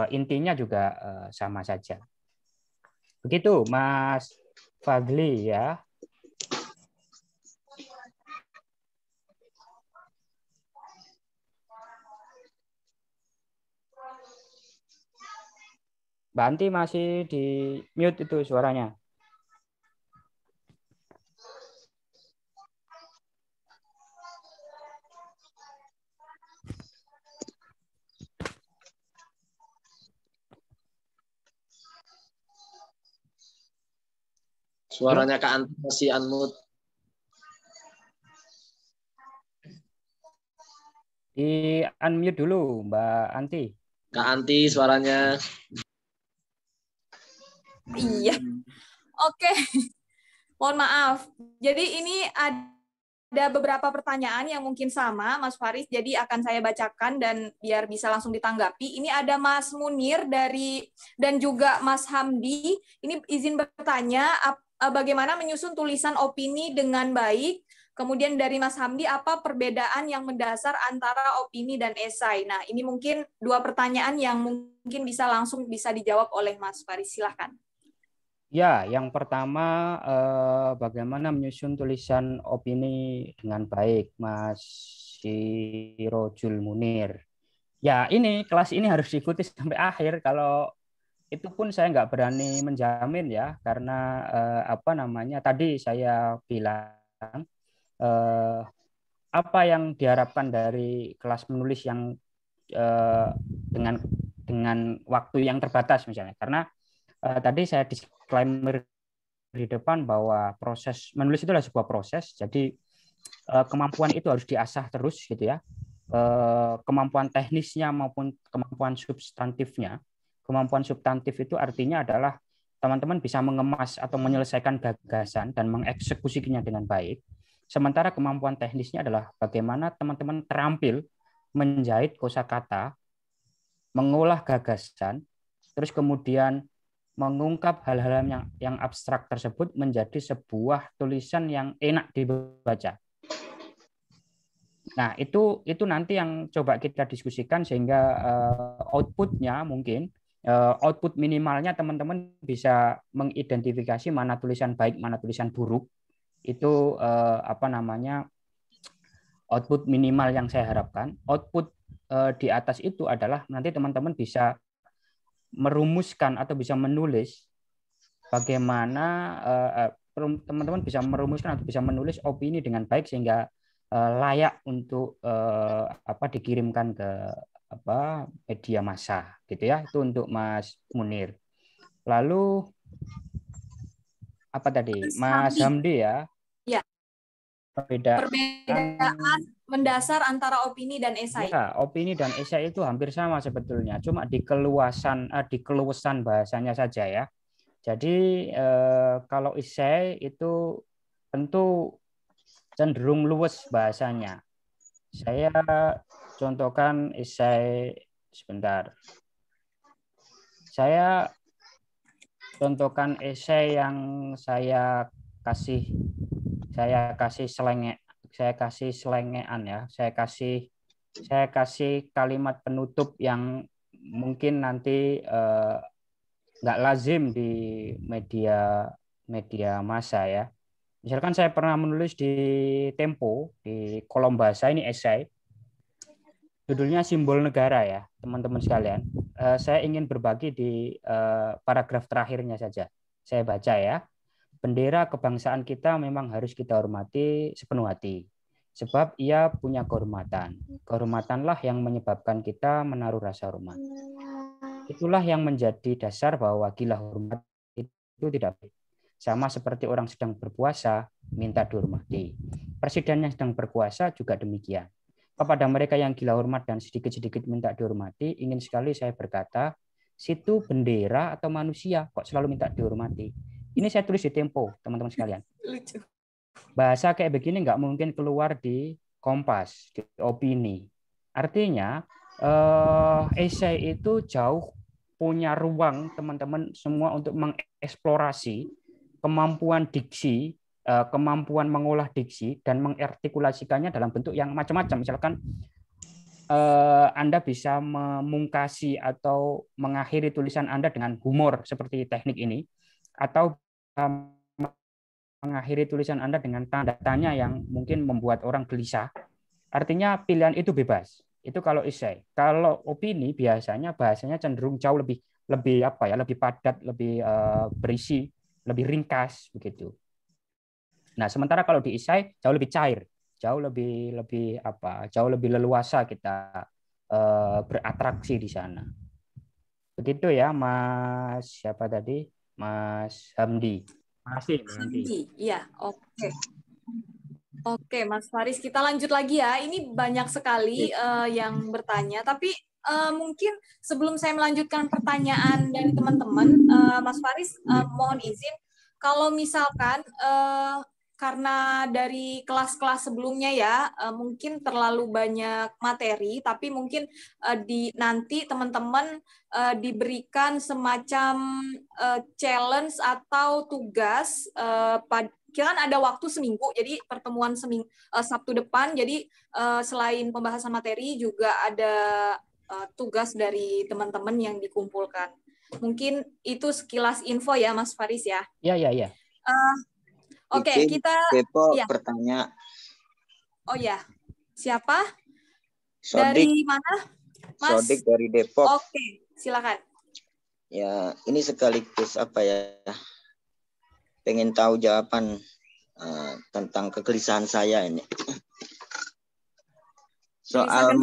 intinya juga sama saja. Begitu, Mas Fadli ya. Mbak Anti masih di mute itu suaranya. Suaranya Kak Anti masih unmute. Di unmute dulu, Mbak Anti. Kak Anti suaranya. Iya. Oke. Mohon maaf. Jadi ini ada beberapa pertanyaan yang mungkin sama, Mas Faris. Jadi akan saya bacakan dan biar bisa langsung ditanggapi. Ini ada Mas Munir dan juga Mas Hamdi. Ini izin bertanya, bagaimana menyusun tulisan opini dengan baik? Kemudian dari Mas Hamdi, apa perbedaan yang mendasar antara opini dan esai? Nah, ini mungkin dua pertanyaan yang mungkin langsung bisa dijawab oleh Mas Faris. Silakan. Ya, yang pertama bagaimana menyusun tulisan opini dengan baik, Mas Sirojul Munir. Ya, ini kelas ini harus diikuti sampai akhir. Kalau itu pun saya nggak berani menjamin ya, karena apa namanya? Tadi saya bilang apa yang diharapkan dari kelas menulis yang dengan waktu yang terbatas misalnya. Karena tadi saya disclaimer di depan bahwa proses menulis itu adalah sebuah proses, jadi kemampuan itu harus diasah terus gitu ya, kemampuan teknisnya maupun kemampuan substantifnya. Kemampuan substantif itu artinya adalah teman-teman bisa mengemas atau menyelesaikan gagasan dan mengeksekusinya dengan baik. Sementara kemampuan teknisnya adalah bagaimana teman-teman terampil menjahit kosakata, mengolah gagasan, terus kemudian mengungkap hal-hal yang abstrak tersebut menjadi sebuah tulisan yang enak dibaca. Nah, itu nanti yang coba kita diskusikan sehingga outputnya mungkin output minimalnya teman-teman bisa mengidentifikasi mana tulisan baik, mana tulisan buruk. Itu apa namanya output minimal yang saya harapkan. Output di atas itu adalah nanti teman-teman bisa merumuskan atau bisa menulis bagaimana teman-teman bisa merumuskan atau bisa menulis opini dengan baik sehingga layak untuk dikirimkan ke media massa gitu ya. Itu untuk Mas Munir. Lalu apa tadi Mas Hamdi ya? Ya. Perbedaan mendasar antara opini dan esai. Ya, opini dan esai itu hampir sama sebetulnya, cuma di keluasan bahasanya saja ya. Jadi kalau esai itu tentu cenderung luwes bahasanya. Saya contohkan esai sebentar. Saya contohkan esai yang saya kasih selengean ya. Saya kasih kalimat penutup yang mungkin nanti nggak lazim di media massa ya. Misalkan saya pernah menulis di Tempo, di kolom bahasa ini esai, judulnya Simbol Negara ya, teman-teman sekalian. Saya ingin berbagi di paragraf terakhirnya saja. Saya baca ya. Bendera kebangsaan kita memang harus kita hormati sepenuh hati. Sebab ia punya kehormatan. Kehormatanlah yang menyebabkan kita menaruh rasa hormat. Itulah yang menjadi dasar bahwa gila hormat itu tidak baik. Sama seperti orang sedang berpuasa, minta dihormati. Presiden yang sedang berkuasa juga demikian. Kepada mereka yang gila hormat dan sedikit-sedikit minta dihormati, ingin sekali saya berkata, situ bendera atau manusia kok selalu minta dihormati. Ini saya tulis di Tempo, teman-teman sekalian. Lucu. Bahasa kayak begini nggak mungkin keluar di Kompas, di Opini. Artinya, esai itu jauh punya ruang teman-teman semua untuk mengeksplorasi kemampuan diksi, kemampuan mengolah diksi, dan mengartikulasikannya dalam bentuk yang macam-macam. Misalkan Anda bisa memungkasi atau mengakhiri tulisan Anda dengan humor seperti teknik ini, atau mengakhiri tulisan Anda dengan tanda tanya yang mungkin membuat orang gelisah. Artinya pilihan itu bebas. Itu kalau esai. Kalau opini biasanya bahasanya cenderung jauh lebih padat, lebih berisi, lebih ringkas begitu. Nah, sementara kalau di esai jauh lebih cair, jauh lebih leluasa kita beratraksi di sana. Begitu ya, Mas siapa tadi? Mas Hamdi. Makasih, Mbak Yanti. Iya, oke. Oke, Mas Faris, kita lanjut lagi ya. Ini banyak sekali yang bertanya, tapi mungkin sebelum saya melanjutkan pertanyaan dari teman-teman, Mas Faris, mohon izin, kalau misalkan karena dari kelas-kelas sebelumnya ya, mungkin terlalu banyak materi, tapi mungkin nanti teman-teman diberikan semacam challenge atau tugas kita kan ada waktu seminggu, jadi pertemuan Sabtu depan, jadi selain pembahasan materi juga ada tugas dari teman-teman yang dikumpulkan. Mungkin itu sekilas info ya, Mas Faris ya. Iya. Oke, kita Kepo ya. bertanya. Oh ya, siapa? Sodik. Dari mana, Mas? Sodik dari Depok. Oke, silakan. Ya, ini sekaligus apa ya? Pengen tahu jawaban tentang kegelisahan saya ini. Soal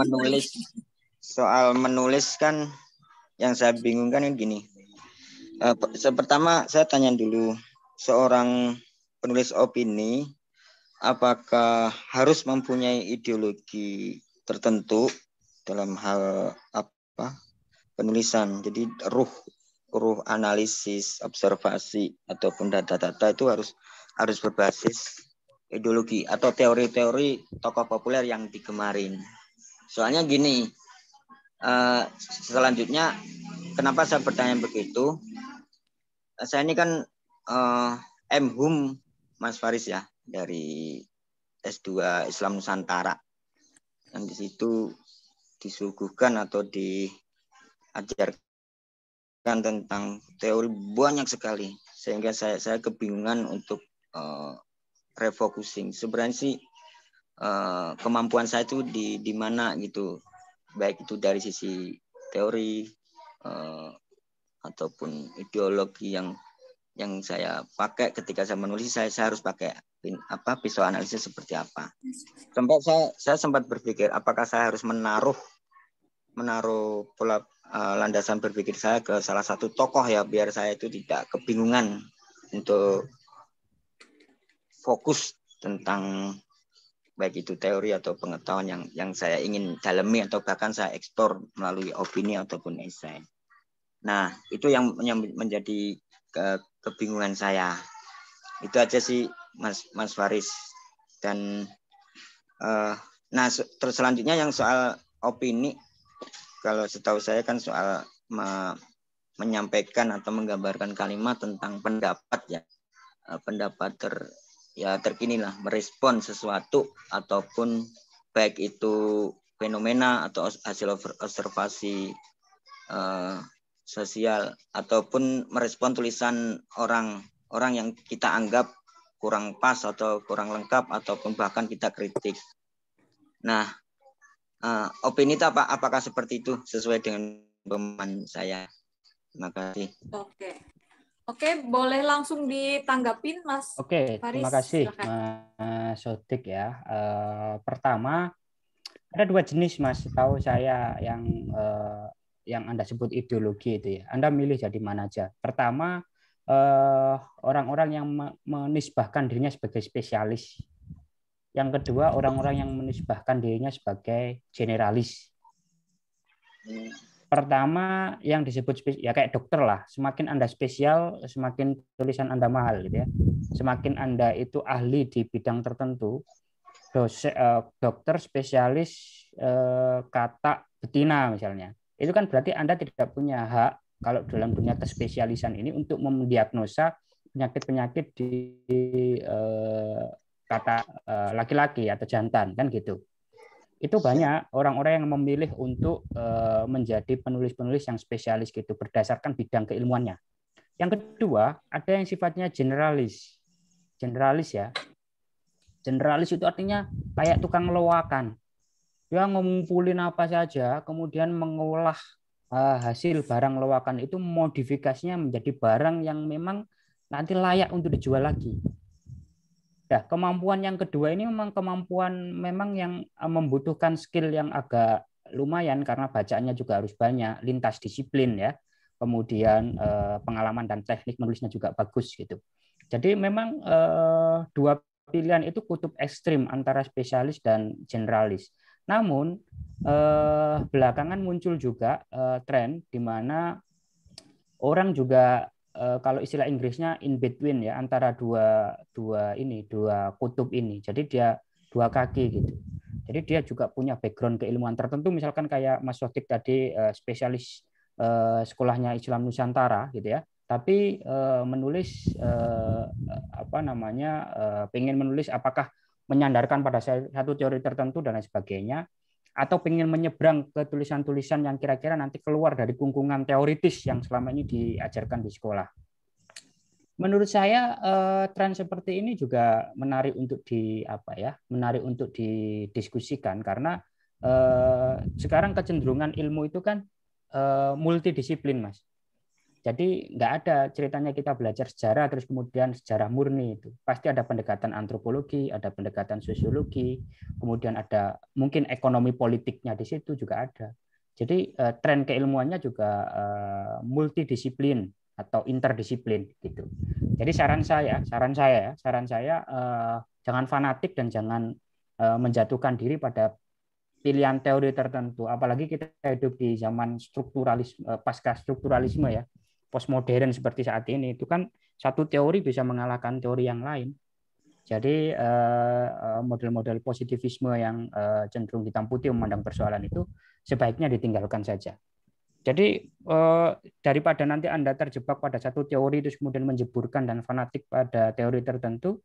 menulis kan yang saya bingungkan ini gini. Pertama saya tanya dulu, seorang penulis opini apakah harus mempunyai ideologi tertentu dalam hal apa penulisan? Jadi ruh analisis, observasi ataupun data-data itu harus berbasis ideologi atau teori-teori tokoh populer yang digemarin. Soalnya gini, selanjutnya kenapa saya bertanya begitu? Saya ini kan M.Hum Mas Faris ya, dari S2 Islam Nusantara. Dan di situ disuguhkan atau diajarkan tentang teori banyak sekali, sehingga saya kebingungan untuk refocusing. Sebenarnya sih kemampuan saya itu di mana gitu, baik itu dari sisi teori ataupun ideologi yang saya pakai ketika saya menulis. Saya harus pakai visual analisis seperti apa. Saya sempat berpikir apakah saya harus menaruh pola landasan berpikir saya ke salah satu tokoh ya, biar saya itu tidak kebingungan untuk fokus tentang baik itu teori atau pengetahuan yang saya ingin dalami atau bahkan saya eksplor melalui opini ataupun esai. Nah, itu yang menjadi kebingungan saya. Itu aja sih Mas Faris. Dan terus selanjutnya yang soal opini, kalau setahu saya kan soal menyampaikan atau menggambarkan kalimat tentang pendapat ya, pendapat terkini lah, merespon sesuatu ataupun baik itu fenomena atau hasil observasi sosial ataupun merespon tulisan orang yang kita anggap kurang pas atau kurang lengkap ataupun bahkan kita kritik. Nah, opini itu apakah seperti itu sesuai dengan pemahaman saya? Terima kasih. Oke, boleh langsung ditanggapin Mas Oke, Faris. terima kasih Silakan. Mas Sodik ya. Pertama, ada dua jenis Mas, tahu saya yang Anda sebut ideologi itu ya. Anda milih jadi mana aja. Pertama, orang-orang yang menisbahkan dirinya sebagai spesialis. Yang kedua, orang-orang yang menisbahkan dirinya sebagai generalis. Pertama, yang disebut ya kayak dokter lah. Semakin Anda spesial, semakin tulisan Anda mahal gitu ya. Semakin Anda itu ahli di bidang tertentu, dokter spesialis kata betina misalnya. Itu kan berarti Anda tidak punya hak kalau dalam dunia kespesialisan ini untuk mendiagnosa penyakit-penyakit di kata laki-laki atau jantan kan gitu. Itu banyak orang-orang yang memilih untuk menjadi penulis-penulis yang spesialis gitu berdasarkan bidang keilmuannya. Yang kedua, ada yang sifatnya generalis. Generalis ya. Generalis itu artinya kayak tukang loakan. Dia ngumpulin apa saja, kemudian mengolah hasil barang loakan itu, modifikasinya menjadi barang yang memang nanti layak untuk dijual lagi. Nah, kemampuan yang kedua ini memang kemampuan memang yang membutuhkan skill yang agak lumayan karena bacaannya juga harus banyak, lintas disiplin ya. Kemudian pengalaman dan teknik menulisnya juga bagus gitu. Jadi memang dua pilihan itu kutub ekstrim antara spesialis dan generalis. Namun belakangan muncul juga tren di mana orang juga kalau istilah Inggrisnya in between ya, antara dua kutub ini. Jadi dia dua kaki gitu. Jadi dia juga punya background keilmuan tertentu, misalkan kayak Mas Sodik tadi spesialis sekolahnya Islam Nusantara gitu ya. Tapi menulis pengen menulis apakah menyandarkan pada satu teori tertentu dan lain sebagainya, atau pengen menyeberang ke tulisan-tulisan yang kira-kira nanti keluar dari kungkungan teoritis yang selama ini diajarkan di sekolah. Menurut saya tren seperti ini juga menarik untuk didiskusikan, karena sekarang kecenderungan ilmu itu kan multidisiplin, Mas. Jadi nggak ada ceritanya kita belajar sejarah terus kemudian sejarah murni itu. Pasti ada pendekatan antropologi, ada pendekatan sosiologi, kemudian ada mungkin ekonomi politiknya di situ juga ada. Jadi tren keilmuannya juga multidisiplin atau interdisiplin gitu. Jadi saran saya jangan fanatik dan jangan menjatuhkan diri pada pilihan teori tertentu. Apalagi kita hidup di zaman strukturalisme, pasca strukturalisme ya, postmodern seperti saat ini, itu kan satu teori bisa mengalahkan teori yang lain. Jadi model-model positivisme yang cenderung hitam putih memandang persoalan itu sebaiknya ditinggalkan saja. Jadi daripada nanti Anda terjebak pada satu teori terus kemudian menjeburkan dan fanatik pada teori tertentu,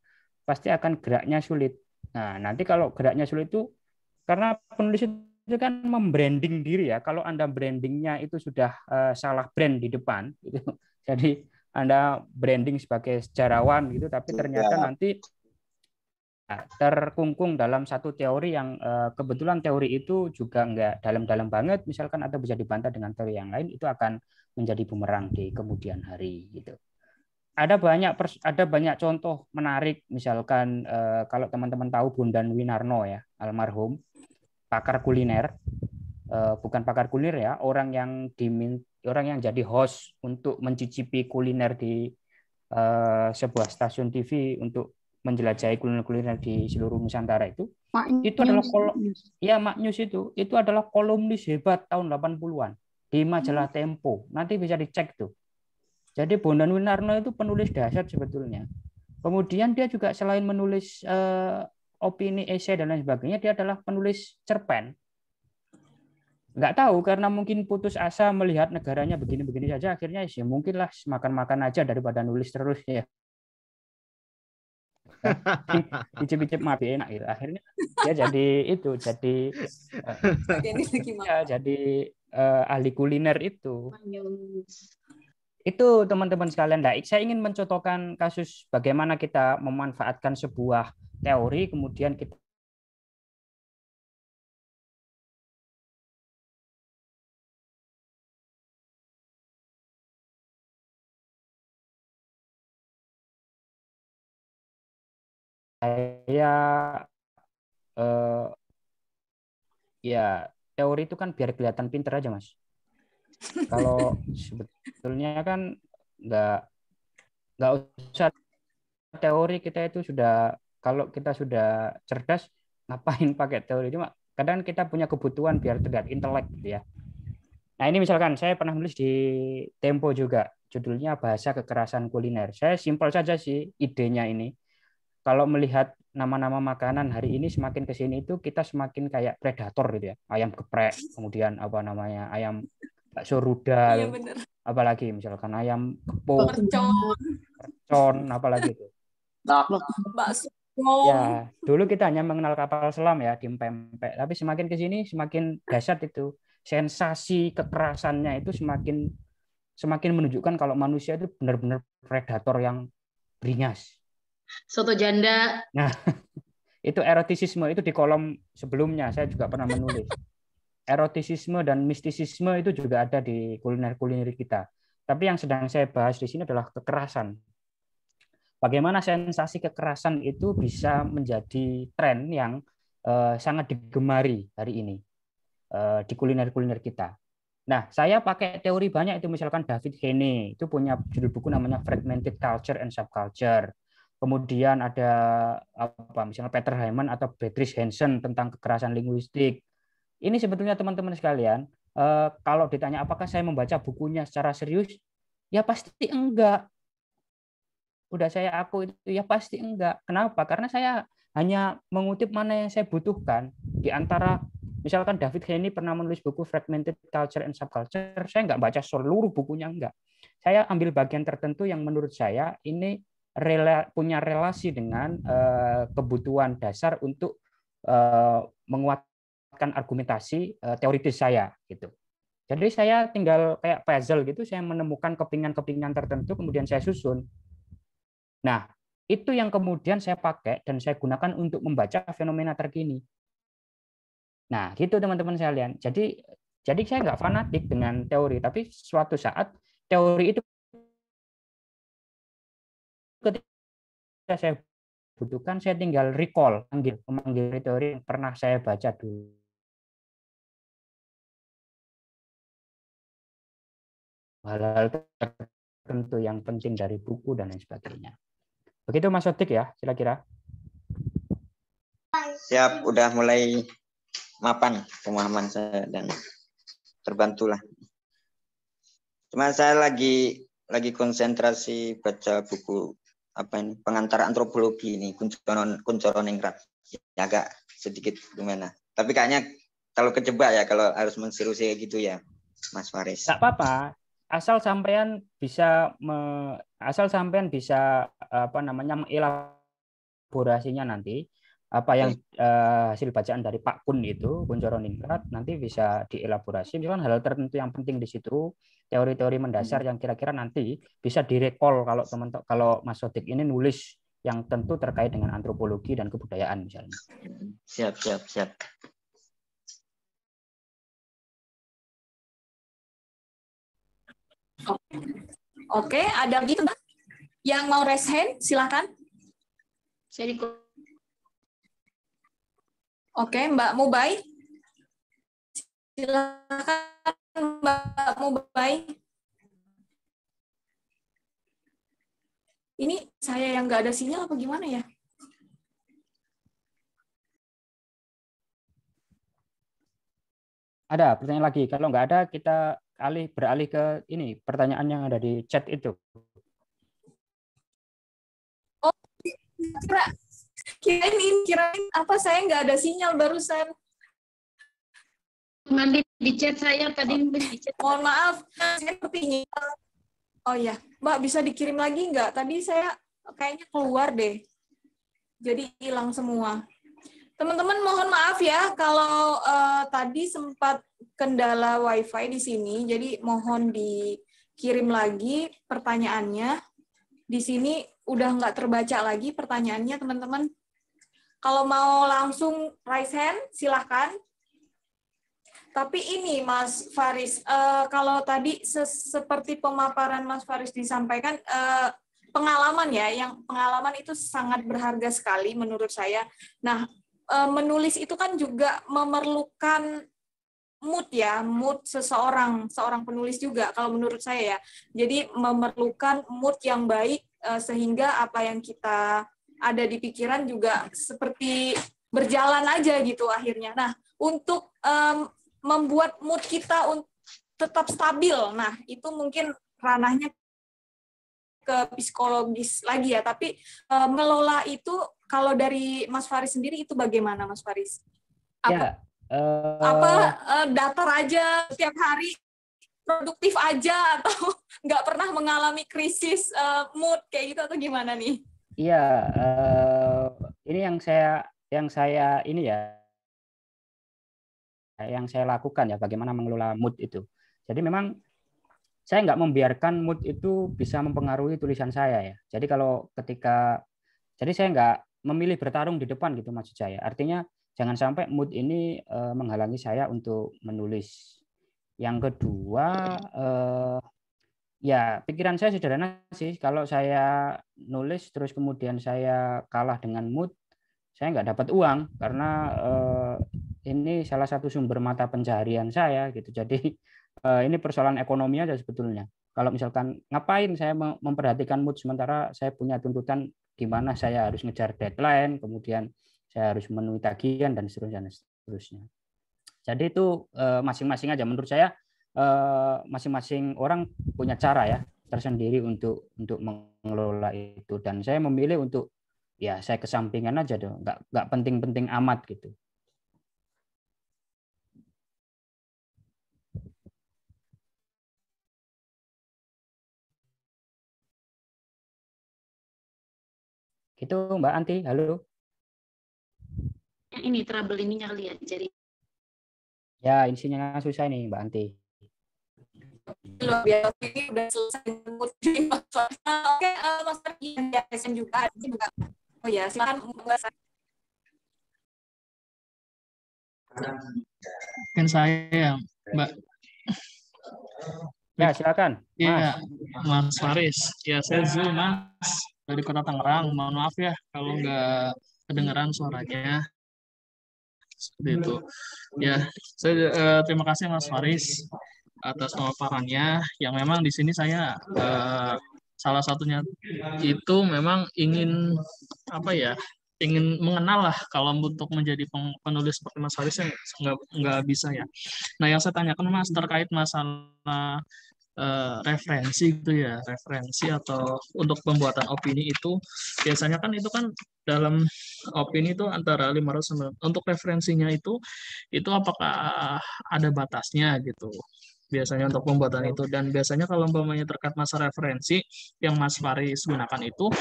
pasti akan geraknya sulit. Nah, nanti kalau geraknya sulit itu karena penulis itu kan membranding diri ya. Kalau Anda brandingnya itu sudah salah brand di depan, gitu. Jadi Anda branding sebagai sejarawan gitu, tapi ternyata nanti terkungkung dalam satu teori yang kebetulan teori itu juga nggak dalam-dalam banget, misalkan, atau bisa dibantah dengan teori yang lain, itu akan menjadi bumerang di kemudian hari gitu. Ada banyak contoh menarik, misalkan kalau teman-teman tahu Bondan Winarno ya, almarhum, pakar kuliner, bukan pakar kuliner ya, orang yang jadi host untuk mencicipi kuliner di sebuah stasiun TV untuk menjelajahi kuliner-kuliner di seluruh Nusantara itu adalah Maknyus itu adalah kolumnis hebat tahun 80-an di majalah Tempo. Nanti bisa dicek tuh. Jadi Bondan Winarno itu penulis dahsyat sebetulnya. Kemudian dia juga selain menulis opini, esai dan lain sebagainya, dia adalah penulis cerpen. Nggak tahu, karena mungkin putus asa melihat negaranya begini-begini saja, akhirnya ya mungkinlah makan-makan aja daripada nulis terus ya. Icip-icip mati enak gitu. Akhirnya dia jadi ahli kuliner itu. Itu teman-teman sekalian. Saya ingin mencontohkan kasus bagaimana kita memanfaatkan sebuah teori kemudian kita ya teori itu kan biar kelihatan pinter aja, Mas. Kalau sebetulnya kan nggak usah teori, kita itu sudah, kalau kita sudah cerdas ngapain pakai teori, cuma kadang kita punya kebutuhan biar terlihat intelek gitu ya. Nah, ini misalkan saya pernah nulis di Tempo juga, judulnya Bahasa Kekerasan Kuliner. Saya simpel saja sih idenya ini. Kalau melihat nama-nama makanan hari ini semakin ke sini itu kita semakin kayak predator gitu ya. Ayam geprek, kemudian ayam bakso rudal, apalagi misalkan ayam gepuk, mercon, apalagi itu. Bakso. Ya, dulu kita hanya mengenal kapal selam ya di pempek, tapi semakin ke sini semakin dahsyat itu. Sensasi kekerasannya itu semakin menunjukkan kalau manusia itu benar-benar predator yang beringas. Soto janda. Nah, itu erotisisme, itu di kolom sebelumnya saya juga pernah menulis. Erotisisme dan mistisisme itu juga ada di kuliner-kuliner kita. Tapi yang sedang saya bahas di sini adalah kekerasan. Bagaimana sensasi kekerasan itu bisa menjadi tren yang sangat digemari hari ini di kuliner-kuliner kita. Nah, saya pakai teori banyak itu, misalkan David Heine itu punya judul buku namanya Fragmented Culture and Subculture. Kemudian ada apa misalnya Peter Hyman atau Beatrice Hansen tentang kekerasan linguistik. Ini sebetulnya teman-teman sekalian, kalau ditanya apakah saya membaca bukunya secara serius, ya pasti enggak. Udah saya aku itu ya pasti enggak. Kenapa? Karena saya hanya mengutip mana yang saya butuhkan di antara. Misalkan David Heine pernah menulis buku Fragmented Culture and Subculture, saya nggak baca seluruh bukunya, enggak. Saya ambil bagian tertentu yang menurut saya ini punya relasi dengan kebutuhan dasar untuk menguatkan argumentasi teoritis saya gitu. Jadi saya tinggal kayak puzzle gitu, saya menemukan kepingan-kepingan tertentu, kemudian saya susun. Nah, itu yang kemudian saya pakai dan saya gunakan untuk membaca fenomena terkini. Nah, gitu teman-teman sekalian. Jadi saya nggak fanatik dengan teori, tapi suatu saat teori itu ketika saya butuhkan, saya tinggal recall, memanggil teori yang pernah saya baca dulu. Hal-hal tertentu yang penting dari buku dan lain sebagainya. Begitu Mas Odik ya, kira-kira. Siap, udah mulai mapan pemahaman saya dan terbantulah. Cuma saya lagi konsentrasi baca buku apa ini pengantar antropologi ini Kuncoroningrat. Agak sedikit gimana. Tapi kayaknya kalau kejebak ya kalau harus menserusi gitu ya, Mas Faris. Nggak apa-apa, asal sampean bisa apa namanya mengelaborasinya nanti. Apa yang hasil bacaan dari Pak Kun itu, Kuncoroningrat, nanti bisa dielaborasi. Misalkan hal tertentu yang penting di situ, teori-teori mendasar yang kira-kira nanti bisa direkol kalau Mas Sodik ini nulis yang tentu terkait dengan antropologi dan kebudayaan misalnya. Siap. Oke, ada lagi yang mau raise hand, silakan. Oke, Mbak Mubai. Silakan Mbak Mubai. Ini saya yang nggak ada sinyal apa gimana ya? Ada pertanyaan lagi. Kalau nggak ada, kita beralih ke ini pertanyaan yang ada di chat itu. Oh, kirain apa saya nggak ada sinyal barusan. Nanti di chat saya tadi di chat. Mohon maaf, saya sepertinya. Oh ya, Mbak bisa dikirim lagi nggak? Tadi saya kayaknya keluar deh. Jadi hilang semua. Teman-teman mohon maaf ya kalau tadi sempat kendala WiFi di sini. Jadi mohon dikirim lagi pertanyaannya. Di sini udah nggak terbaca lagi pertanyaannya, teman-teman. Kalau mau langsung raise hand, silahkan. Tapi ini Mas Faris, kalau tadi seperti pemaparan Mas Faris disampaikan, pengalaman ya, yang pengalaman itu sangat berharga sekali menurut saya. Nah, menulis itu kan juga memerlukan mood ya, mood seorang penulis juga kalau menurut saya ya. Jadi memerlukan mood yang baik sehingga apa yang kita ada di pikiran juga seperti berjalan aja gitu akhirnya. Nah, untuk membuat mood kita tetap stabil. Nah, itu mungkin ranahnya ke psikologis lagi ya, tapi mengelola itu kalau dari Mas Faris sendiri itu bagaimana Mas Faris? Datar aja setiap hari produktif aja atau nggak pernah mengalami krisis mood kayak gitu atau gimana nih? Iya, ini yang saya ini ya, yang saya lakukan ya, bagaimana mengelola mood itu. Jadi memang saya nggak membiarkan mood itu bisa mempengaruhi tulisan saya ya. Jadi jadi saya nggak memilih bertarung di depan gitu maksud saya. Artinya jangan sampai mood ini menghalangi saya untuk menulis. Yang kedua, ya pikiran saya sederhana sih. Kalau saya nulis terus kemudian saya kalah dengan mood, saya nggak dapat uang karena ini salah satu sumber mata pencaharian saya gitu. Jadi ini persoalan ekonomi aja sebetulnya. Kalau misalkan ngapain saya memperhatikan mood sementara saya punya tuntutan gimana saya harus ngejar deadline, kemudian saya harus memenuhi tagihan dan seterusnya dan seterusnya. Jadi itu masing-masing aja menurut saya, masing-masing orang punya cara ya tersendiri untuk mengelola itu, dan saya memilih untuk ya saya kesampingan aja dong, nggak penting-penting amat gitu. Gitu Mbak Anti, halo. Ini trouble ininya kali ya. Jadi Ya, isinya susah nih Mbak Anti. luar biasa, ini udah selesai. Oke, Mas Ardi juga oh ya, silakan Mas. Kan saya, Mbak. Ya, silakan, Iya, Mas. Mas Faris. Ya, saya Zul, Mas, dari Kota Tangerang. Mohon maaf ya kalau nggak kedengeran suaranya. Seperti itu. Ya, saya terima kasih Mas Faris atas pemaparannya. Yang memang di sini saya salah satunya itu memang ingin apa ya? Ingin mengenal lah kalau untuk menjadi penulis seperti Mas Faris nggak bisa ya. Nah, yang saya tanyakan Mas terkait masalah referensi gitu ya, referensi atau untuk pembuatan opini itu biasanya kan itu kan dalam opini itu antara 500 sampai untuk referensinya itu apakah ada batasnya gitu biasanya untuk pembuatan itu, dan biasanya kalau umpamanya terkait masa referensi yang Mas Faris gunakan itu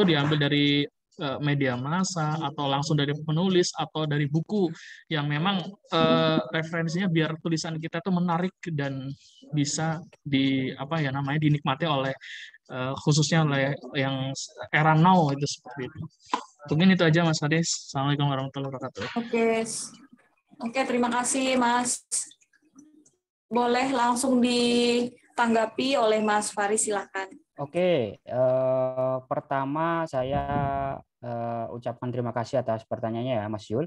diambil dari media massa atau langsung dari penulis atau dari buku yang memang referensinya biar tulisan kita tuh menarik dan bisa apa ya namanya dinikmati oleh khususnya oleh yang era now itu seperti itu. Mungkin itu aja Mas Faris. Assalamualaikum warahmatullahi wabarakatuh. Oke, terima kasih Mas. Boleh langsung ditanggapi oleh Mas Faris, silakan. Oke, pertama saya ucapkan terima kasih atas pertanyaannya ya Mas Yul.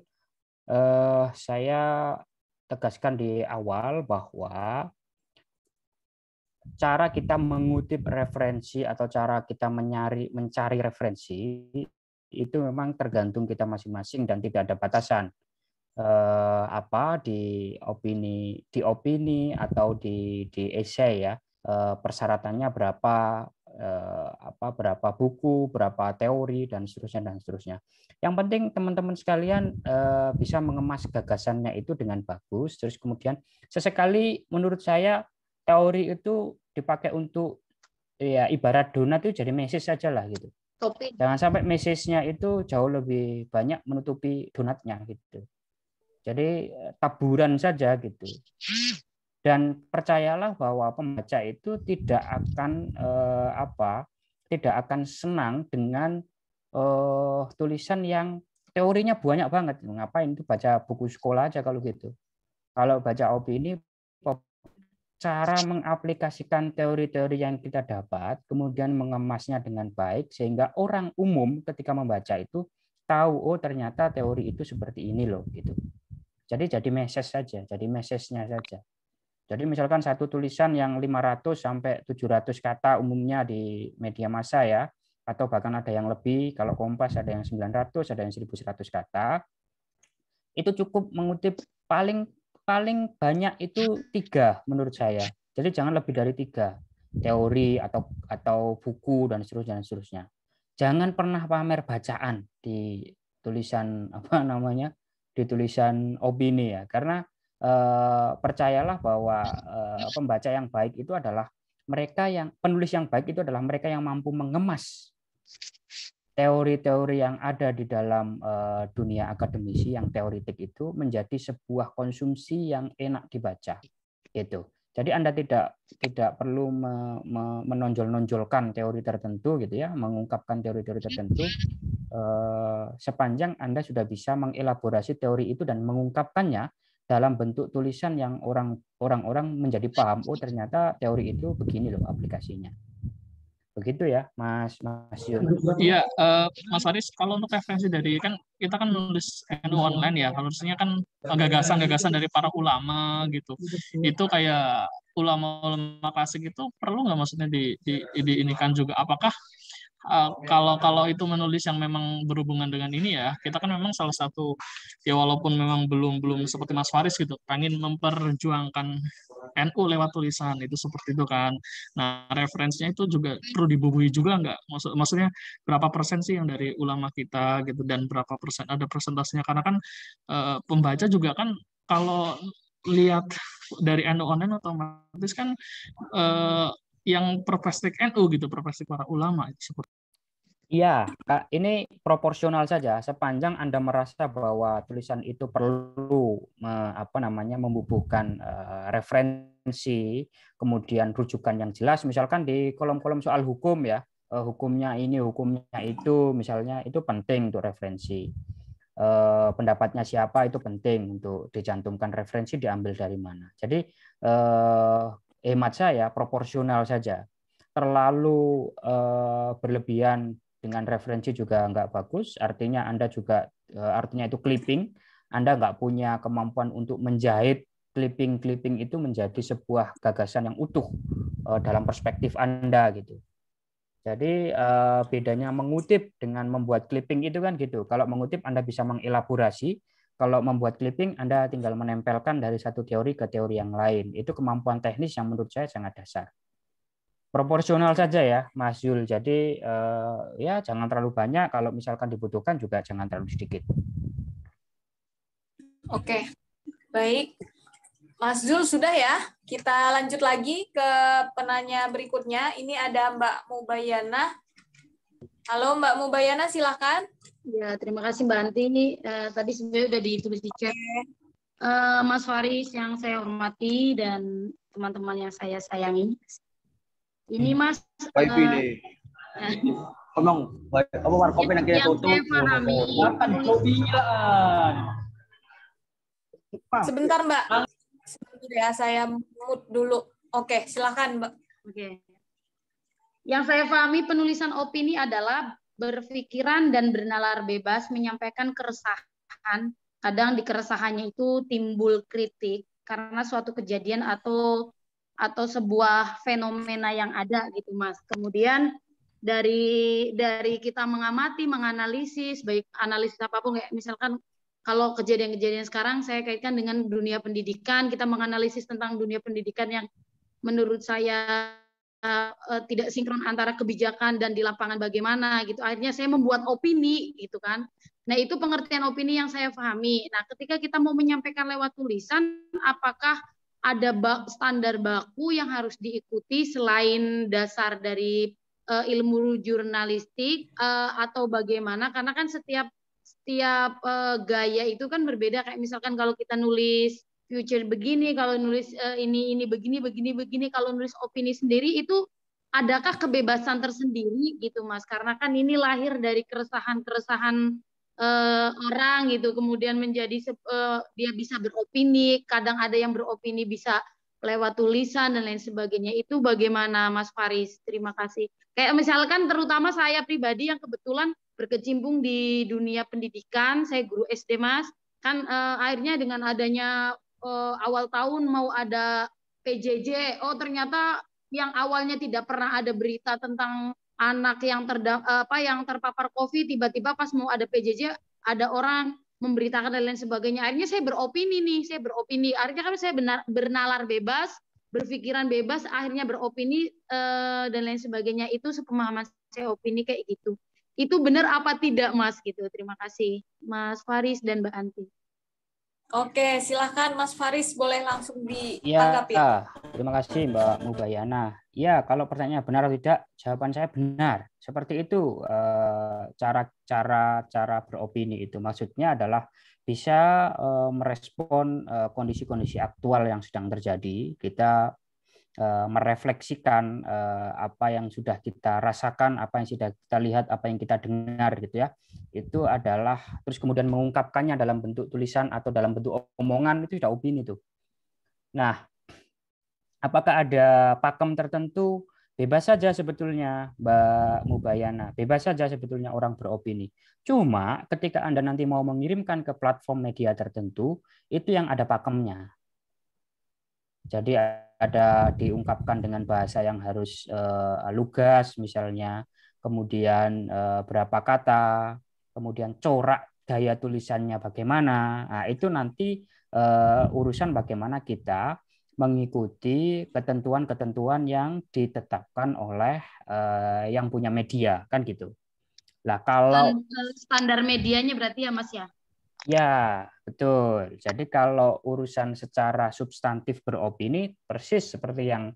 Saya tegaskan di awal bahwa cara kita mengutip referensi atau cara kita mencari referensi itu memang tergantung kita masing-masing dan tidak ada batasan. Di opini atau di esai ya, persyaratannya berapa buku, berapa teori dan seterusnya. Yang penting teman-teman sekalian bisa mengemas gagasannya itu dengan bagus, terus kemudian sesekali menurut saya teori itu dipakai untuk ya ibarat donat itu jadi message saja lah gitu. Jangan sampai message-nya itu jauh lebih banyak menutupi donatnya gitu. Jadi taburan saja gitu. Dan percayalah bahwa pembaca itu tidak akan senang dengan tulisan yang teorinya banyak banget. Ngapain itu baca buku sekolah aja kalau gitu. Kalau baca opini, cara mengaplikasikan teori-teori yang kita dapat, kemudian mengemasnya dengan baik sehingga orang umum ketika membaca itu tahu, oh ternyata teori itu seperti ini loh gitu. Jadi message saja, jadi message-nya saja. Jadi misalkan satu tulisan yang 500 sampai 700 kata umumnya di media massa ya, atau bahkan ada yang lebih, kalau Kompas ada yang 900, ada yang 1100 kata. Itu cukup mengutip paling banyak itu 3 menurut saya. Jadi jangan lebih dari 3 teori atau buku dan seterusnya. Jangan pernah pamer bacaan di tulisan di tulisan opini ya, karena percayalah bahwa pembaca yang baik itu adalah penulis yang baik itu adalah mereka yang mampu mengemas teori-teori yang ada di dalam dunia akademisi yang teoritik itu menjadi sebuah konsumsi yang enak dibaca gitu. Jadi Anda tidak perlu menonjol-nonjolkan teori tertentu gitu ya, mengungkapkan teori-teori tertentu, sepanjang Anda sudah bisa mengelaborasi teori itu dan mengungkapkannya dalam bentuk tulisan yang orang-orang menjadi paham, oh ternyata teori itu begini loh aplikasinya. Begitu ya, Mas Yun. Iya, Mas Faris, kalau untuk referensi dari kan kita kan nulis NU online ya, harusnya kan gagasan-gagasan dari para ulama gitu. Itu kayak ulama-ulama klasik itu perlu nggak maksudnya diinikan juga? Apakah kalau itu menulis yang memang berhubungan dengan ini ya, kita kan memang salah satu ya walaupun memang belum seperti Mas Faris gitu, pengen memperjuangkan NU lewat tulisan itu seperti itu kan. Nah, referensinya itu juga perlu dibubuhi juga nggak? Maksudnya berapa persen sih yang dari ulama kita gitu dan berapa persen ada persentasenya karena kan pembaca juga kan kalau lihat dari NU online otomatis kan yang perspektif NU gitu, perspektif para ulama itu seperti. Iya, Kak, ini proporsional saja. Sepanjang Anda merasa bahwa tulisan itu perlu membubuhkan referensi, kemudian rujukan yang jelas, misalkan di kolom-kolom soal hukum ya, hukumnya ini, hukumnya itu, misalnya itu penting untuk referensi. Pendapatnya siapa itu penting untuk dicantumkan referensi diambil dari mana. Jadi hemat saya proporsional saja. Terlalu berlebihan dengan referensi juga nggak bagus, artinya Anda juga artinya itu clipping, Anda nggak punya kemampuan untuk menjahit clipping itu menjadi sebuah gagasan yang utuh dalam perspektif Anda gitu. Jadi bedanya mengutip dengan membuat clipping itu kan gitu. Kalau mengutip Anda bisa mengelaborasi, kalau membuat clipping Anda tinggal menempelkan dari satu teori ke teori yang lain. Itu kemampuan teknis yang menurut saya sangat dasar. Proporsional saja ya, Mas Yul. Jadi ya jangan terlalu banyak. Kalau misalkan dibutuhkan juga jangan terlalu sedikit. Oke, baik. Mas Zul sudah ya. Kita lanjut lagi ke penanya berikutnya. Ini ada Mbak Mubayana. Halo Mbak Mubayana, silakan. Ya, terima kasih Mbak Anti. Tadi sebenarnya udah ditulis di chat. Mas Faris yang saya hormati dan teman-teman yang saya sayangi. Ini Mas. Baik ini. Ngomong, apa warkopi yang kita tutup? Sebentar Mbak. Sebentar ya, saya mute dulu. Oke, silakan Mbak. Oke. Yang saya pahami penulisan opini adalah berpikiran dan bernalar bebas, menyampaikan keresahan. Kadang di keresahannya itu timbul kritik karena suatu kejadian atau sebuah fenomena yang ada gitu Mas. Kemudian dari kita mengamati, menganalisis, baik analisis apapun kayak misalkan kalau kejadian-kejadian sekarang saya kaitkan dengan dunia pendidikan, kita menganalisis tentang dunia pendidikan yang menurut saya tidak sinkron antara kebijakan dan di lapangan bagaimana gitu. Akhirnya saya membuat opini gitu kan. Nah, itu pengertian opini yang saya pahami. Nah, ketika kita mau menyampaikan lewat tulisan, apakah ada standar baku yang harus diikuti selain dasar dari ilmu jurnalistik atau bagaimana? Karena kan setiap gaya itu kan berbeda. Kayak misalkan kalau kita nulis future begini, kalau nulis ini begini, kalau nulis opini sendiri itu adakah kebebasan tersendiri gitu Mas? Karena kan ini lahir dari keresahan orang gitu, kemudian menjadi dia bisa beropini, kadang ada yang beropini bisa lewat tulisan dan lain sebagainya. Itu bagaimana Mas Faris? Terima kasih. Kayak misalkan terutama saya pribadi yang kebetulan berkecimpung di dunia pendidikan, saya guru SD Mas, kan akhirnya dengan adanya awal tahun mau ada PJJ, oh ternyata yang awalnya tidak pernah ada berita tentang anak yang terpapar COVID, tiba-tiba pas mau ada PJJ ada orang memberitakan dan lain sebagainya. Akhirnya saya beropini. Akhirnya kan saya bernalar bebas, berpikiran bebas, akhirnya beropini dan lain sebagainya. Itu sepemahaman saya opini kayak gitu. Itu benar apa tidak Mas gitu. Terima kasih Mas Faris dan Mbak Anti. Oke, silahkan Mas Faris, boleh langsung ditanggapi. Ya, terima kasih Mbak Mubayana. Ya, kalau pertanyaannya benar atau tidak, jawaban saya benar. Seperti itu cara beropini itu. Maksudnya adalah bisa merespon kondisi-kondisi aktual yang sedang terjadi. Kita merefleksikan apa yang sudah kita rasakan, apa yang sudah kita lihat, apa yang kita dengar gitu ya. Itu adalah terus kemudian mengungkapkannya dalam bentuk tulisan atau dalam bentuk omongan, itu sudah opini itu. Nah, apakah ada pakem tertentu? Bebas saja sebetulnya, Mbak Mubayana. Bebas saja sebetulnya orang beropini. Cuma ketika Anda nanti mau mengirimkan ke platform media tertentu, itu yang ada pakemnya. Jadi ada diungkapkan dengan bahasa yang harus lugas misalnya, kemudian berapa kata, kemudian corak gaya tulisannya bagaimana. Nah, itu nanti urusan bagaimana kita mengikuti ketentuan-ketentuan yang ditetapkan oleh yang punya media, kan gitu. Lah kalau Standar medianya berarti ya Mas ya? ya, betul. Jadi kalau urusan secara substantif beropini persis seperti yang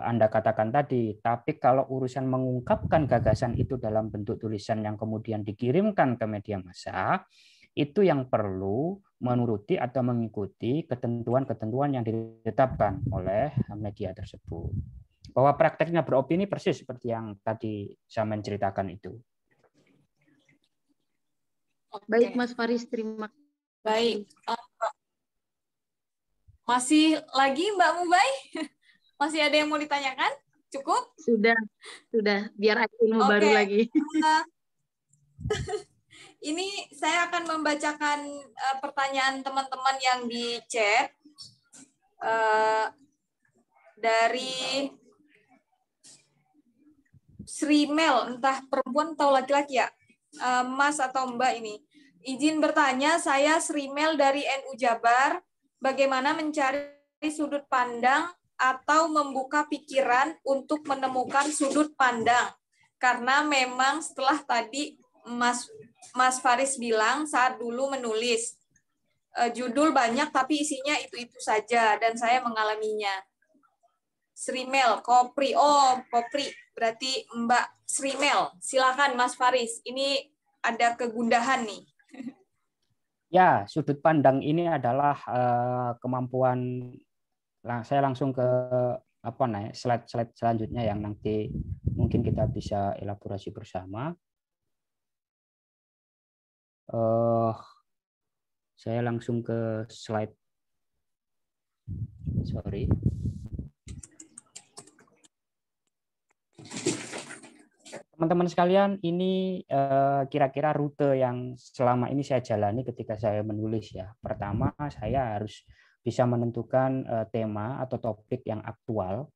Anda katakan tadi, tapi kalau urusan mengungkapkan gagasan itu dalam bentuk tulisan yang kemudian dikirimkan ke media massa, itu yang perlu menuruti atau mengikuti ketentuan-ketentuan yang ditetapkan oleh media tersebut. Bahwa prakteknya beropini persis seperti yang tadi saya menceritakan itu. Baik Mas Faris, terima kasih. Baik. Masih lagi Mbak Mubai? Masih ada yang mau ditanyakan? Cukup? Sudah. Biar aku ilmu baru lagi. Ini saya akan membacakan pertanyaan teman-teman yang di chat. Dari Sri Mel, entah perempuan atau laki-laki ya, Mas atau Mbak ini. Izin bertanya, saya Sri Mel dari NU Jabar. Bagaimana mencari sudut pandang atau membuka pikiran untuk menemukan sudut pandang? Karena memang setelah tadi Mas Faris bilang saat dulu menulis, judul banyak tapi isinya itu-itu saja dan saya mengalaminya. Srimel, Kopri. Oh, Kopri. Berarti Mbak Srimel. Silakan Mas Faris. Ini ada kegundahan nih. Ya, sudut pandang ini adalah kemampuan. Saya langsung ke slide selanjutnya yang nanti mungkin kita bisa elaborasi bersama. Saya langsung ke slide. Sorry. Teman-teman sekalian, ini kira-kira rute yang selama ini saya jalani ketika saya menulis ya. Pertama, saya harus bisa menentukan tema atau topik yang aktual.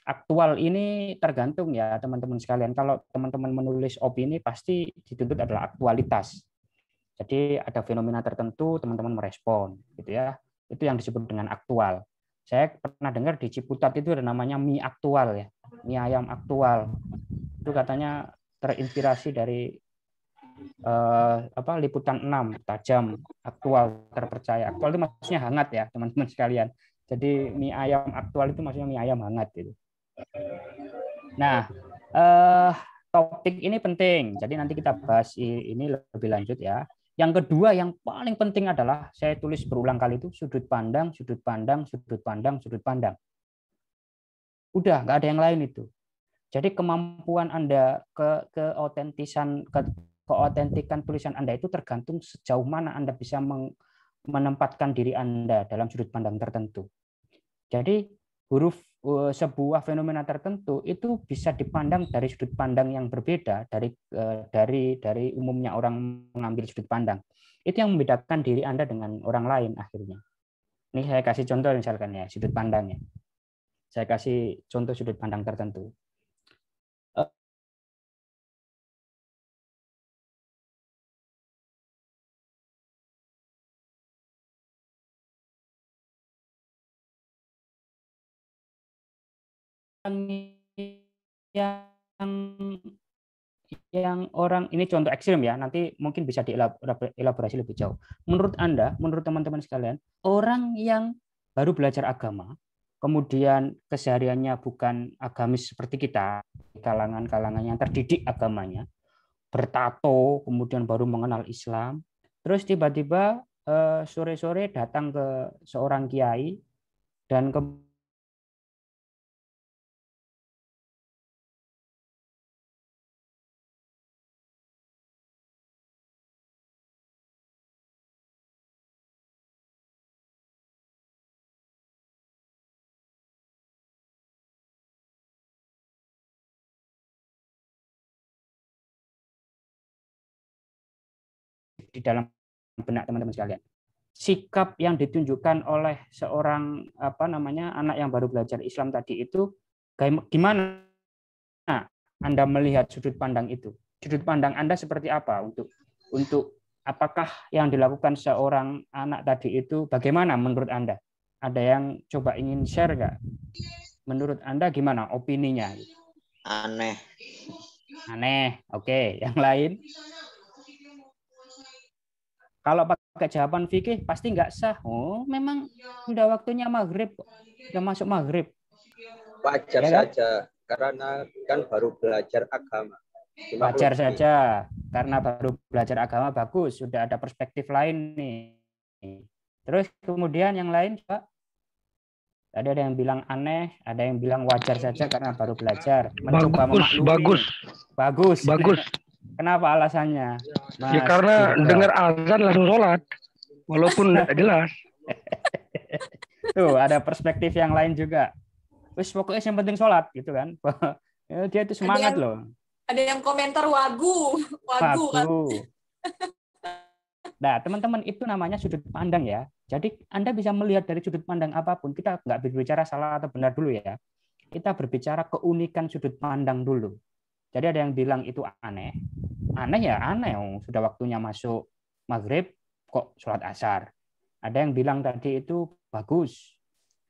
Aktual ini tergantung ya teman-teman sekalian. Kalau teman-teman menulis opini pasti dituntut adalah aktualitas. Jadi ada fenomena tertentu teman-teman merespon gitu ya. Itu yang disebut dengan aktual. Saya pernah dengar di Ciputat itu ada namanya mie aktual ya. Mie ayam aktual. Itu katanya terinspirasi dari liputan 6 tajam aktual terpercaya. Aktual itu maksudnya hangat ya teman-teman sekalian. Jadi mie ayam aktual itu maksudnya mie ayam hangat gitu. Nah, topik ini penting. Jadi nanti kita bahas ini lebih lanjut ya. Yang kedua yang paling penting adalah saya tulis berulang kali itu sudut pandang, sudut pandang, sudut pandang, sudut pandang. Udah, nggak ada yang lain itu. Jadi kemampuan Anda keotentikan tulisan Anda itu tergantung sejauh mana Anda bisa menempatkan diri Anda dalam sudut pandang tertentu. Jadi huruf sebuah fenomena tertentu itu bisa dipandang dari sudut pandang yang berbeda dari umumnya orang mengambil sudut pandang. Itu yang membedakan diri Anda dengan orang lain akhirnya. Ini saya kasih contoh misalkan ya sudut pandangnya. Saya kasih contoh sudut pandang tertentu. yang orang ini contoh ekstrim ya, nanti mungkin bisa dielaborasi lebih jauh. Menurut Anda, menurut teman-teman sekalian, orang yang baru belajar agama, kemudian kesehariannya bukan agamis seperti kita, kalangan-kalangan yang terdidik agamanya, bertato, kemudian baru mengenal Islam, terus tiba-tiba sore-sore datang ke seorang kiai dan di dalam benak teman-teman sekalian. Sikap yang ditunjukkan oleh seorang anak yang baru belajar Islam tadi itu gimana Anda melihat sudut pandang itu? Sudut pandang Anda seperti apa untuk apakah yang dilakukan seorang anak tadi itu bagaimana menurut Anda? Ada yang coba ingin share nggak? Menurut Anda gimana opininya? Aneh. Aneh. Oke, yang lain? Kalau pakai jawaban fikih pasti nggak sah. Oh, memang sudah waktunya maghrib, sudah masuk maghrib. Wajar Ya kan? saja, karena kan baru belajar agama. Wajar saja, karena baru belajar agama bagus, sudah ada perspektif lain nih. Terus kemudian yang lain, Pak? Tadi ada yang bilang aneh, ada yang bilang wajar saja karena baru belajar. Mencoba memaklumi. Bagus. Kenapa alasannya? Ya karena dengar azan langsung sholat, walaupun tidak jelas. Tuh ada perspektif yang lain juga. Wis pokoknya yang penting sholat gitu kan. Dia itu semangat loh. Ada yang komentar wagu kan. Nah teman-teman itu namanya sudut pandang ya. Jadi Anda bisa melihat dari sudut pandang apapun. Kita nggak berbicara salah atau benar dulu ya. Kita berbicara keunikan sudut pandang dulu. Jadi ada yang bilang itu aneh. Aneh ya aneh. Sudah waktunya masuk maghrib kok sholat asar. Ada yang bilang tadi itu bagus.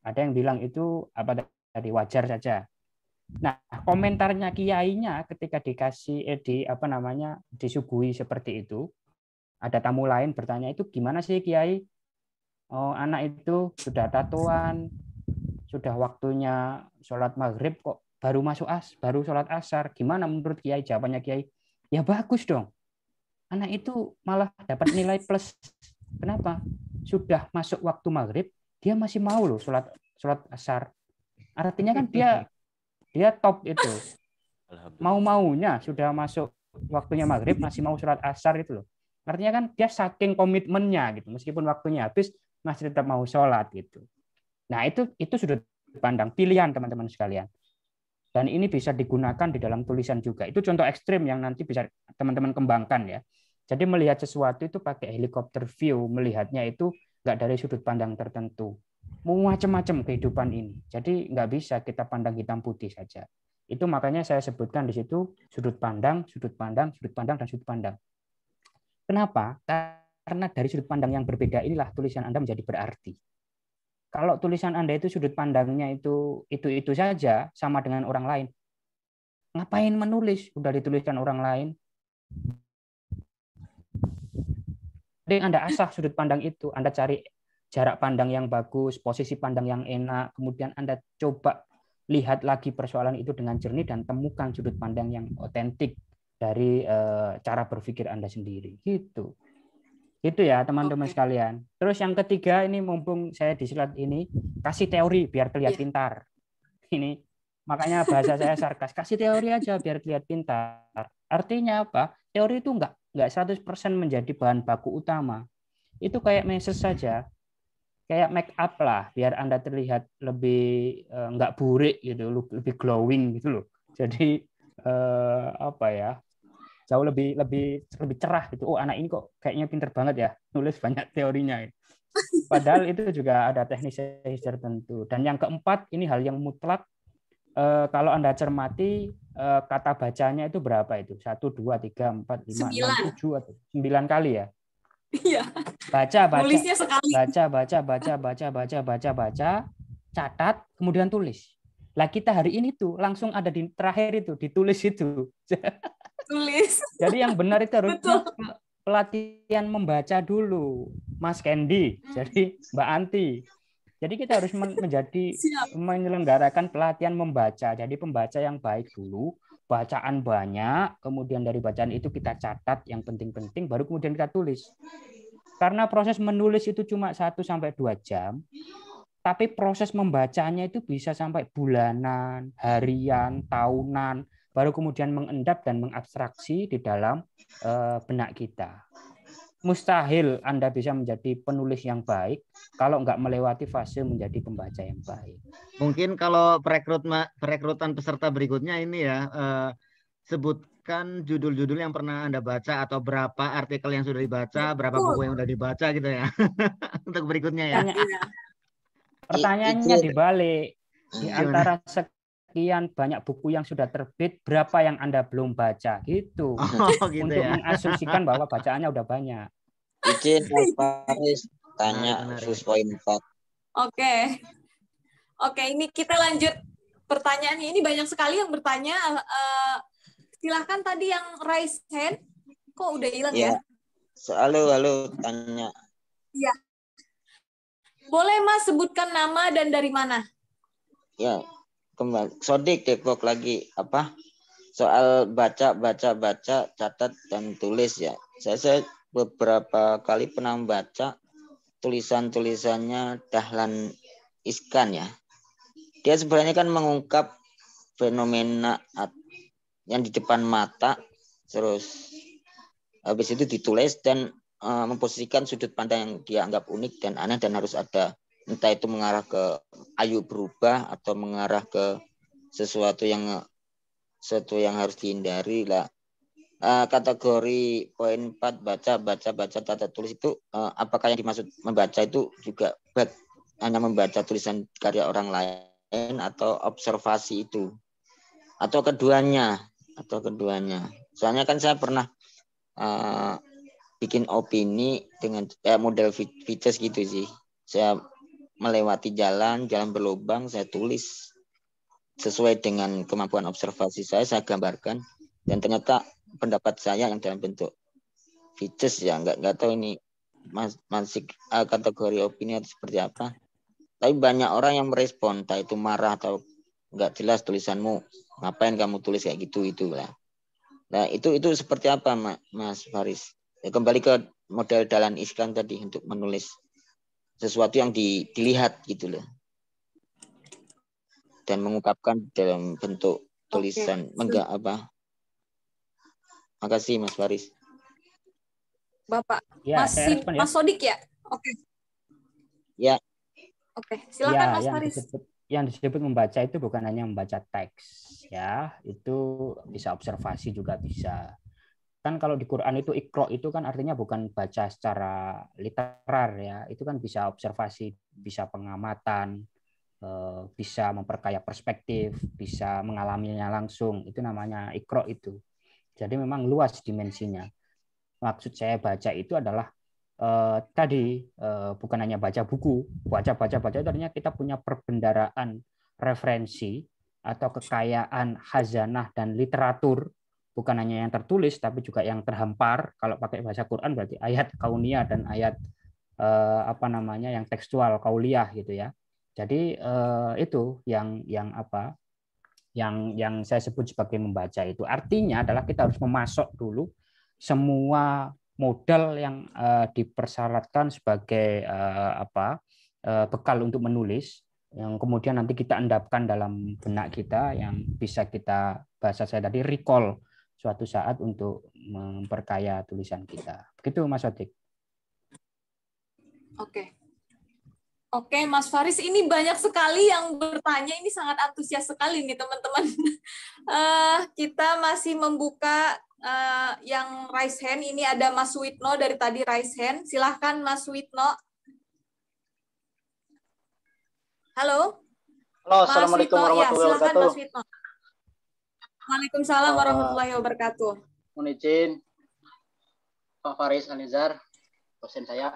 Ada yang bilang itu apa tadi wajar saja. Nah komentarnya kiainya ketika dikasih disuguhi seperti itu. Ada tamu lain bertanya itu gimana sih kiai? Oh anak itu sudah tatoan, sudah waktunya sholat maghrib kok baru sholat asar. Gimana menurut kiai? Jawabannya kiai, ya bagus dong. Anak itu malah dapat nilai plus. Kenapa? Sudah masuk waktu maghrib, dia masih mau loh sholat asar. Artinya kan dia top itu. Mau-maunya sudah masuk waktunya maghrib masih mau sholat asar itu loh. Artinya kan dia saking komitmennya gitu. Meskipun waktunya habis masih tetap mau sholat gitu. Nah itu sudut pandang pilihan teman-teman sekalian. Dan ini bisa digunakan di dalam tulisan juga. Itu contoh ekstrim yang nanti bisa teman-teman kembangkan ya. Jadi melihat sesuatu itu pakai helikopter view, melihatnya itu nggak dari sudut pandang tertentu. Macam-macam kehidupan ini. Jadi nggak bisa kita pandang hitam putih saja. Itu makanya saya sebutkan di situ sudut pandang, dan sudut pandang. Kenapa? Karena dari sudut pandang yang berbeda inilah tulisan Anda menjadi berarti. Kalau tulisan Anda itu sudut pandangnya itu saja sama dengan orang lain, ngapain menulis? Udah dituliskan orang lain. Jadi Anda asah sudut pandang itu, Anda cari jarak pandang yang bagus, posisi pandang yang enak, kemudian Anda coba lihat lagi persoalan itu dengan jernih dan temukan sudut pandang yang otentik dari cara berpikir Anda sendiri. Gitu. Itu ya teman-teman sekalian. Terus yang ketiga ini mumpung saya di slide ini kasih teori biar terlihat pintar. Ini makanya bahasa saya sarkas. Kasih teori aja biar terlihat pintar. Artinya apa? Teori itu enggak 100% menjadi bahan baku utama. Itu kayak message saja. Kayak make up lah biar Anda terlihat lebih enggak burik gitu, lebih glowing gitu loh. Jadi jauh lebih cerah gitu. Oh anak ini kok kayaknya pinter banget ya nulis banyak teorinya. Padahal itu juga ada teknis tertentu. Dan yang keempat ini hal yang mutlak. Kalau Anda cermati kata bacanya itu berapa itu? 1, 2, 3, 4, 5, 6, 7 atau 9 kali ya? Iya. Baca. Nulisnya sekali. Baca, catat, kemudian tulis. Lah kita hari ini tuh langsung ada di terakhir itu ditulis itu. Tulis. Jadi yang benar itu harus pelatihan membaca dulu, Mas Kendi. Jadi Mbak Anti. Jadi kita harus menyelenggarakan pelatihan membaca. Jadi pembaca yang baik dulu, bacaan banyak, kemudian dari bacaan itu kita catat yang penting-penting, baru kemudian kita tulis. Karena proses menulis itu cuma 1-2 jam, tapi proses membacanya itu bisa sampai bulanan, harian, tahunan, baru kemudian mengendap dan mengabstraksi di dalam benak kita. Mustahil Anda bisa menjadi penulis yang baik kalau nggak melewati fase menjadi pembaca yang baik. Mungkin kalau perekrutan peserta berikutnya ini ya, menjelaskan judul-judul yang pernah Anda baca atau berapa artikel yang sudah dibaca, berapa buku yang sudah dibaca gitu ya. Untuk berikutnya ya. Pertanyaannya dibalik. Di antara sekian banyak buku yang sudah terbit, berapa yang Anda belum baca gitu. Gitu untuk ya. mengasumsikan bahwa bacaannya udah banyak. Izin Mas Faris tanya khusus poin 4. Oke, ini kita lanjut pertanyaannya. Ini banyak sekali yang bertanya. Silahkan tadi yang raise hand. Kok udah hilang ya? Halo, tanya. Iya. Boleh Mas sebutkan nama dan dari mana? Ya, kembali. Sodik Depok lagi. Apa? Soal baca, catat, dan tulis ya. Saya beberapa kali pernah membaca tulisan-tulisannya Dahlan Iskan ya. Dia sebenarnya kan mengungkap fenomena yang di depan mata, terus habis itu ditulis dan memposisikan sudut pandang yang dia anggap unik dan aneh dan harus ada, entah itu mengarah ke ayo berubah atau mengarah ke sesuatu yang harus dihindari lah. Kategori poin 4 baca tata tulis itu apakah yang dimaksud membaca itu juga hanya membaca tulisan karya orang lain atau observasi itu atau keduanya. Soalnya kan saya pernah bikin opini dengan model Vites gitu sih. Saya melewati jalan berlubang, saya tulis sesuai dengan kemampuan observasi saya gambarkan dan ternyata pendapat saya yang dalam bentuk Vites ya, nggak tahu ini masih kategori opini atau seperti apa. Tapi banyak orang yang merespon, entah itu marah atau nggak jelas tulisanmu, ngapain kamu tulis kayak gitu lah. Nah itu seperti apa Mas Faris? Ya, kembali ke model Dahlan Iskan tadi untuk menulis sesuatu yang dilihat gitu loh, dan mengungkapkan dalam bentuk tulisan. Makasih Mas Faris. Bapak ya, Mas Sodik ya? Oke. Ya. Oke, silakan Mas yang Faris. Yang disebut membaca itu bukan hanya membaca teks ya, itu bisa observasi juga bisa. Kan kalau di Quran itu Iqra itu kan artinya bukan baca secara literar ya, itu kan bisa observasi, bisa pengamatan, bisa memperkaya perspektif, bisa mengalaminya langsung, itu namanya Iqra itu. Jadi memang luas dimensinya. Maksud saya baca itu adalah bukan hanya baca buku, baca itu artinya kita punya perbendaraan referensi atau kekayaan khazanah dan literatur, bukan hanya yang tertulis tapi juga yang terhampar. Kalau pakai bahasa Quran berarti ayat kauniyah dan ayat yang tekstual kauliyah gitu ya. Jadi itu yang saya sebut sebagai membaca itu. Artinya adalah kita harus memasok dulu semua modal yang dipersyaratkan sebagai bekal untuk menulis, yang kemudian nanti kita endapkan dalam benak kita, yang bisa kita, bahasa saya tadi, recall suatu saat untuk memperkaya tulisan kita. Begitu Mas Sodik. Oke, Mas Faris, ini banyak sekali yang bertanya, ini sangat antusias sekali nih teman-teman. Kita masih membuka yang raise hand. Ini ada Mas Witno dari tadi raise hand. Silahkan Mas Witno. Halo. Halo, Assalamualaikum warahmatullahi wabarakatuh. Mas Witno. Waalaikumsalam warahmatullahi wabarakatuh. Mohon izin, Pak Faris Anizar, dosen saya.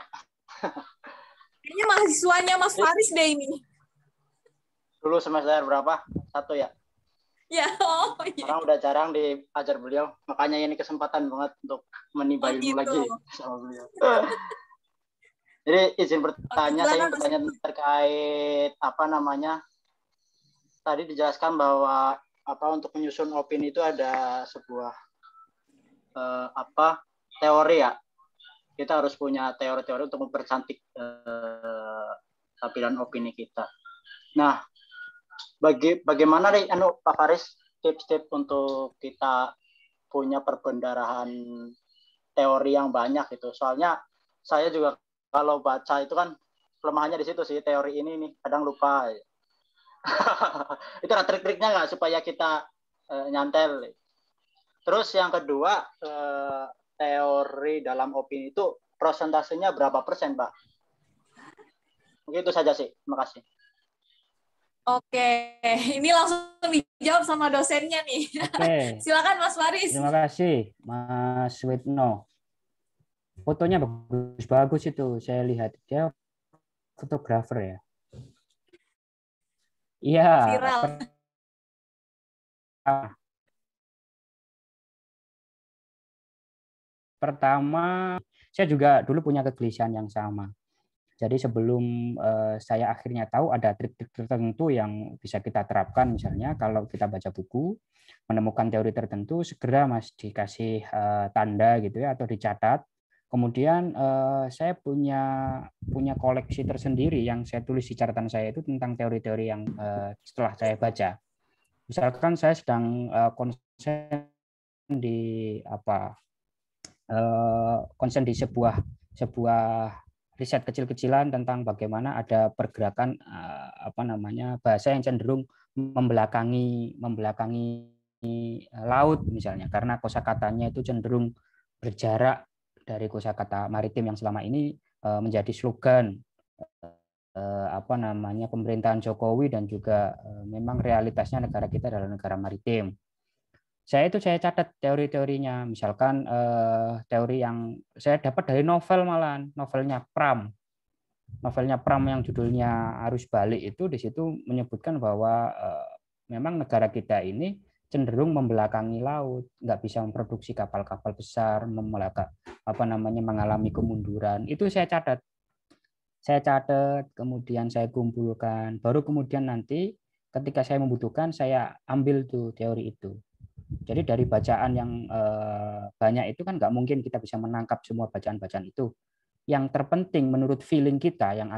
Kayaknya mahasiswanya Mas Faris deh ini. Dulu semester berapa? 1 ya? Ya, iya. Sekarang udah jarang diajar beliau, makanya ini kesempatan banget untuk menimba ilmu lagi sama beliau. Jadi izin bertanya, saya bertanya terkait tadi dijelaskan bahwa untuk menyusun opini itu ada sebuah teori ya. Kita harus punya teori-teori untuk mempercantik tampilan opini kita. Nah, bagaimana nih Pak Faris tips-tips untuk kita punya perbendaharaan teori yang banyak gitu. Soalnya saya juga kalau baca itu kan kelemahannya di situ sih, teori ini nih kadang lupa. Itu ada trik-triknya nggak supaya kita nyantel? Terus yang kedua, teori dalam opini itu prosentasenya berapa persen, Pak? Begitu saja sih. Terima kasih. Oke, ini langsung dijawab sama dosennya nih. Oke. Silakan Mas Faris. Terima kasih Mas Witno. Fotonya bagus-bagus itu, saya lihat dia fotografer ya. Iya. Viral. Pertama, saya juga dulu punya kegelisahan yang sama. Jadi sebelum saya akhirnya tahu ada trik-trik tertentu yang bisa kita terapkan, misalnya kalau kita baca buku, menemukan teori tertentu, segera Mas dikasih tanda gitu ya, atau dicatat. Kemudian saya punya koleksi tersendiri yang saya tulis di catatan saya itu tentang teori-teori yang setelah saya baca. Misalkan saya sedang konsen di sebuah riset kecil-kecilan tentang bagaimana ada pergerakan bahasa yang cenderung membelakangi laut misalnya, karena kosakatanya itu cenderung berjarak dari kosakata maritim yang selama ini menjadi slogan pemerintahan Jokowi, dan juga memang realitasnya negara kita adalah negara maritim. Saya catat teori-teorinya, misalkan teori yang saya dapat dari novelnya Pram yang judulnya Arus Balik, itu di situ menyebutkan bahwa memang negara kita ini cenderung membelakangi laut, nggak bisa memproduksi kapal-kapal besar, mengalami kemunduran. Itu saya catat, kemudian saya kumpulkan, baru kemudian nanti ketika saya membutuhkan saya ambil tuh teori itu. Jadi dari bacaan yang banyak itu kan nggak mungkin kita bisa menangkap semua bacaan-bacaan itu. Yang terpenting menurut feeling kita yang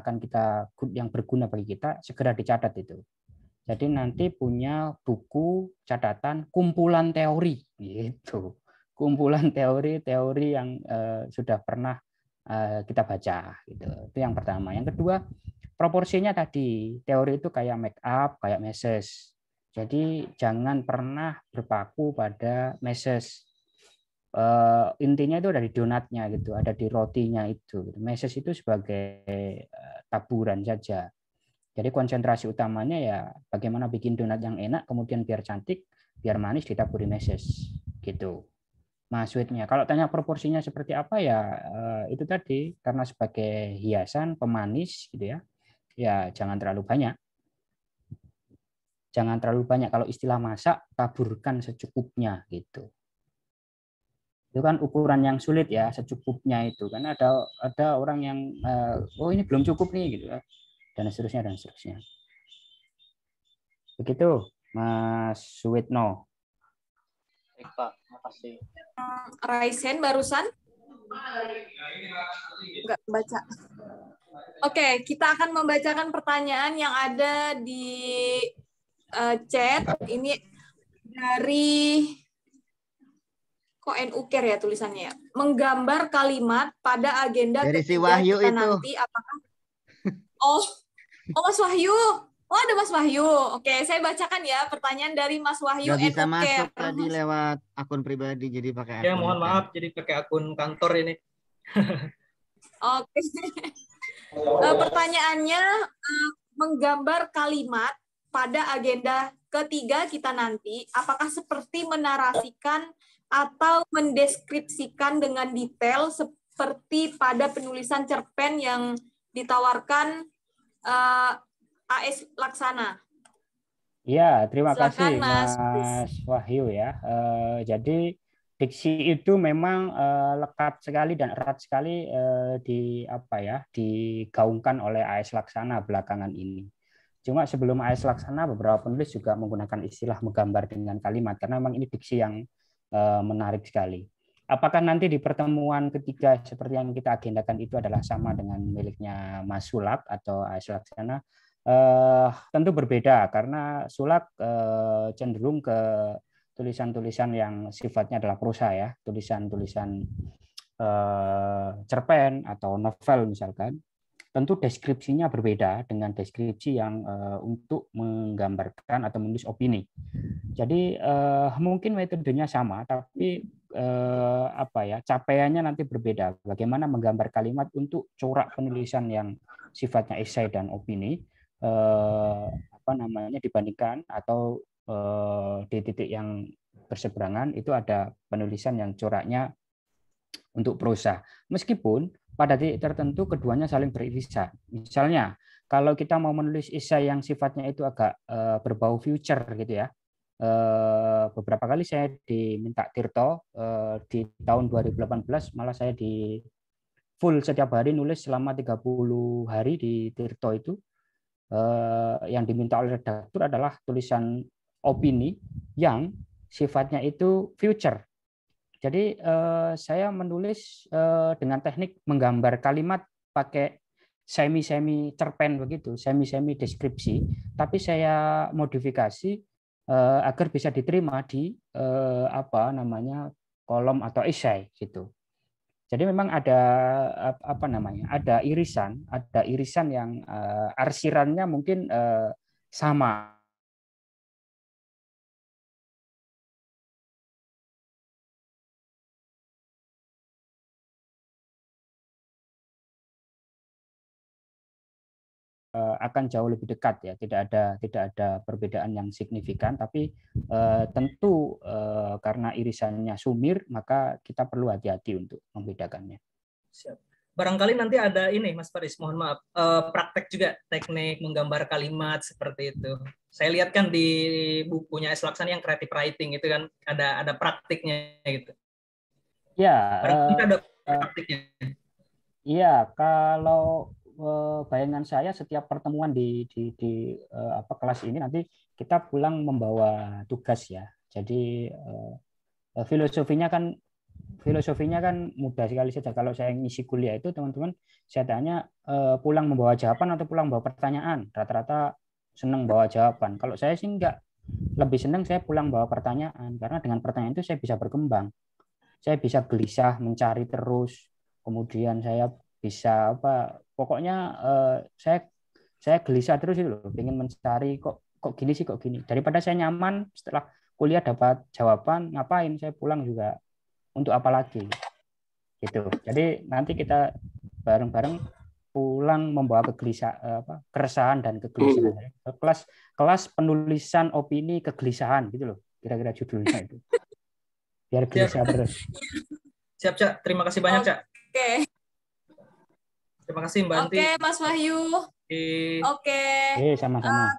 berguna bagi kita, segera dicatat itu. Jadi nanti punya buku catatan kumpulan teori gitu. Kumpulan teori-teori yang sudah pernah kita baca gitu. Itu yang pertama. Yang kedua, proporsinya tadi, teori itu kayak make up, kayak message. Jadi jangan pernah berpaku pada message. Intinya itu ada di donatnya gitu, ada di rotinya itu. Message itu sebagai taburan saja. Jadi konsentrasi utamanya ya bagaimana bikin donat yang enak, kemudian biar cantik, biar manis ditaburi message gitu. Mas sweetnya. Kalau tanya proporsinya seperti apa ya itu tadi, karena sebagai hiasan pemanis gitu ya. Ya jangan terlalu banyak. Jangan terlalu banyak. Kalau istilah masak, taburkan secukupnya gitu. Itu kan ukuran yang sulit ya, secukupnya itu. Kan ada orang yang ini belum cukup nih gitu, dan seterusnya. Begitu, Mas Suwitno. Baik, Pak. Makasih. Raisen barusan nggak baca. Oke, kita akan membacakan pertanyaan yang ada di chat. Ini dari kok NU Care ya tulisannya ya. Menggambar kalimat pada agenda dari ketiga si Wahyu kita itu. Nanti apakah Mas Wahyu. Oh, ada Mas Wahyu. Oke, saya bacakan ya pertanyaan dari Mas Wahyu. Nggak bisa NU masuk Care. tadi lewat akun pribadi, jadi pakai akun. Ya, mohon maaf, jadi pakai akun kantor ini. Oke. Pertanyaannya, menggambar kalimat pada agenda ketiga kita nanti, apakah seperti menarasikan atau mendeskripsikan dengan detail seperti pada penulisan cerpen yang ditawarkan AS Laksana? Ya, terima Silakan, kasih Mas Wahyu ya. Jadi diksi itu memang lekat sekali dan erat sekali digaungkan oleh AS Laksana belakangan ini. Cuma sebelum AS Laksana, beberapa penulis juga menggunakan istilah menggambar dengan kalimat, karena memang ini diksi yang menarik sekali. Apakah nanti di pertemuan ketiga seperti yang kita agendakan itu adalah sama dengan miliknya Mas Sulak atau AS Laksana? Tentu berbeda, karena Sulak cenderung ke tulisan-tulisan yang sifatnya adalah prosa ya, tulisan-tulisan cerpen atau novel misalkan. tentu deskripsinya berbeda dengan deskripsi yang untuk menggambarkan atau menulis opini. Jadi mungkin metodenya sama, tapi capaiannya nanti berbeda. Bagaimana menggambar kalimat untuk corak penulisan yang sifatnya esai dan opini, dibandingkan atau di titik yang berseberangan itu ada penulisan yang coraknya untuk prosa. Meskipun pada titik tertentu keduanya saling beririsan. Misalnya, kalau kita mau menulis esai yang sifatnya itu agak berbau future gitu ya. Beberapa kali saya diminta Tirto di tahun 2018 malah saya di full setiap hari nulis selama 30 hari di Tirto itu. Yang diminta oleh redaktur adalah tulisan opini yang sifatnya itu future. Jadi saya menulis dengan teknik menggambar kalimat pakai semi cerpen begitu, semi deskripsi, tapi saya modifikasi agar bisa diterima di kolom atau esai gitu. Jadi memang ada ada irisan yang arsirannya mungkin sama. Akan jauh lebih dekat ya, tidak ada perbedaan yang signifikan, tapi tentu karena irisannya sumir maka kita perlu hati-hati untuk membedakannya. Siap. Barangkali nanti ada ini Mas Faris, mohon maaf, praktek juga teknik menggambar kalimat seperti itu. Saya lihat kan di bukunya S. Laksani yang creative writing itu kan ada praktiknya gitu. Ya. Ada praktiknya. Iya, kalau bayangan saya setiap pertemuan di kelas ini nanti kita pulang membawa tugas ya. Jadi filosofinya kan mudah sekali saja. Kalau saya ngisi kuliah itu teman-teman saya tanya pulang membawa jawaban atau pulang membawa pertanyaan. Rata-rata senang bawa jawaban. Kalau saya sih enggak, lebih senang saya pulang bawa pertanyaan karena dengan pertanyaan itu saya bisa berkembang. Saya bisa gelisah mencari terus. Kemudian saya bisa pokoknya saya gelisah terus itu loh, ingin mencari kok gini sih, kok gini. Daripada saya nyaman setelah kuliah dapat jawaban, ngapain saya pulang juga untuk apa lagi gitu. Jadi nanti kita bareng-bareng pulang membawa keresahan dan kegelisahan. Kelas penulisan opini kegelisahan gitu loh, kira-kira judulnya itu. Biar gelisah terus. Siap, Cak. Terima kasih banyak, Cak. Oke. Terima kasih Mbak Anti. Oke, Mas Wahyu. Oke. Sama-sama.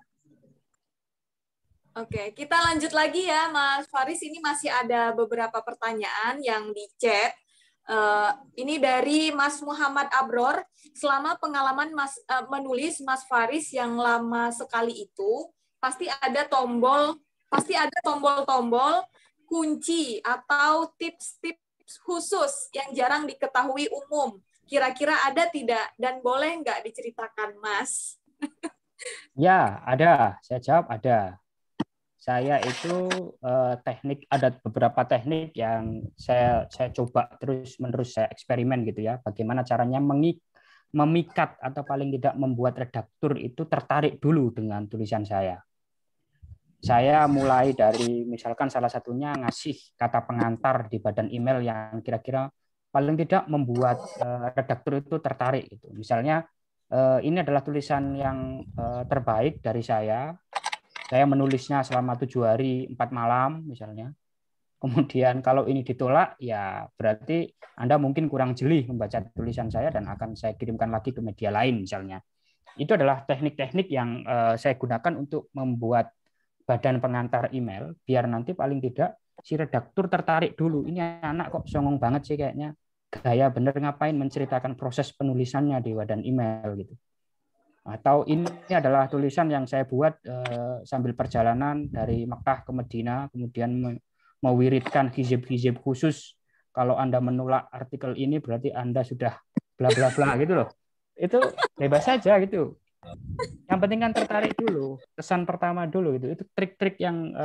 Oke, kita lanjut lagi ya, Mas Faris. Ini masih ada beberapa pertanyaan yang di chat. Ini dari Mas Muhammad Abror. Selama pengalaman menulis Mas Faris yang lama sekali itu, pasti ada tombol-tombol kunci atau tips-tips khusus yang jarang diketahui umum. Kira-kira ada tidak? Dan boleh nggak diceritakan, Mas? Ya, ada. Saya jawab ada. Saya itu ada beberapa teknik yang saya coba terus-menerus saya eksperimen gitu ya. Bagaimana caranya memikat atau paling tidak membuat redaktur itu tertarik dulu dengan tulisan saya. Saya mulai dari misalkan salah satunya ngasih kata pengantar di badan email yang kira-kira paling tidak membuat redaktur itu tertarik gitu. Misalnya ini adalah tulisan yang terbaik dari saya. Saya menulisnya selama 7 hari 4 malam misalnya. Kemudian kalau ini ditolak ya berarti Anda mungkin kurang jeli membaca tulisan saya dan akan saya kirimkan lagi ke media lain misalnya. Itu adalah teknik-teknik yang saya gunakan untuk membuat badan pengantar email biar nanti paling tidak si redaktur tertarik dulu. Ini anak kok songong banget sih kayaknya. Gaya bener ngapain menceritakan proses penulisannya di badan email gitu. Atau ini adalah tulisan yang saya buat sambil perjalanan dari Mekah ke Medina, kemudian mewiridkan hizib-hizib khusus. Kalau Anda menolak artikel ini berarti Anda sudah bla bla bla gitu loh. Itu bebas saja gitu. Yang penting kan tertarik dulu, kesan pertama dulu gitu. Itu trik-trik yang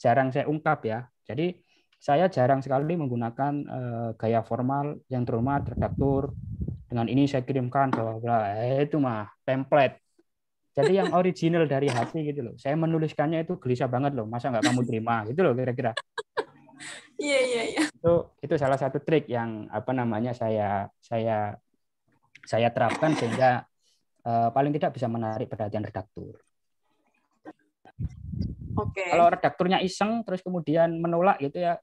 jarang saya ungkap ya. Jadi saya jarang sekali menggunakan gaya formal yang terhormat redaktur. dengan ini saya kirimkan bahwa itu mah template. Jadi yang original dari hati gitu loh. Saya menuliskannya itu gelisah banget loh. Masa nggak kamu terima gitu loh kira-kira. Iya. Itu salah satu trik yang apa namanya saya terapkan sehingga paling tidak bisa menarik perhatian redaktur. Kalau redakturnya iseng terus kemudian menolak gitu ya,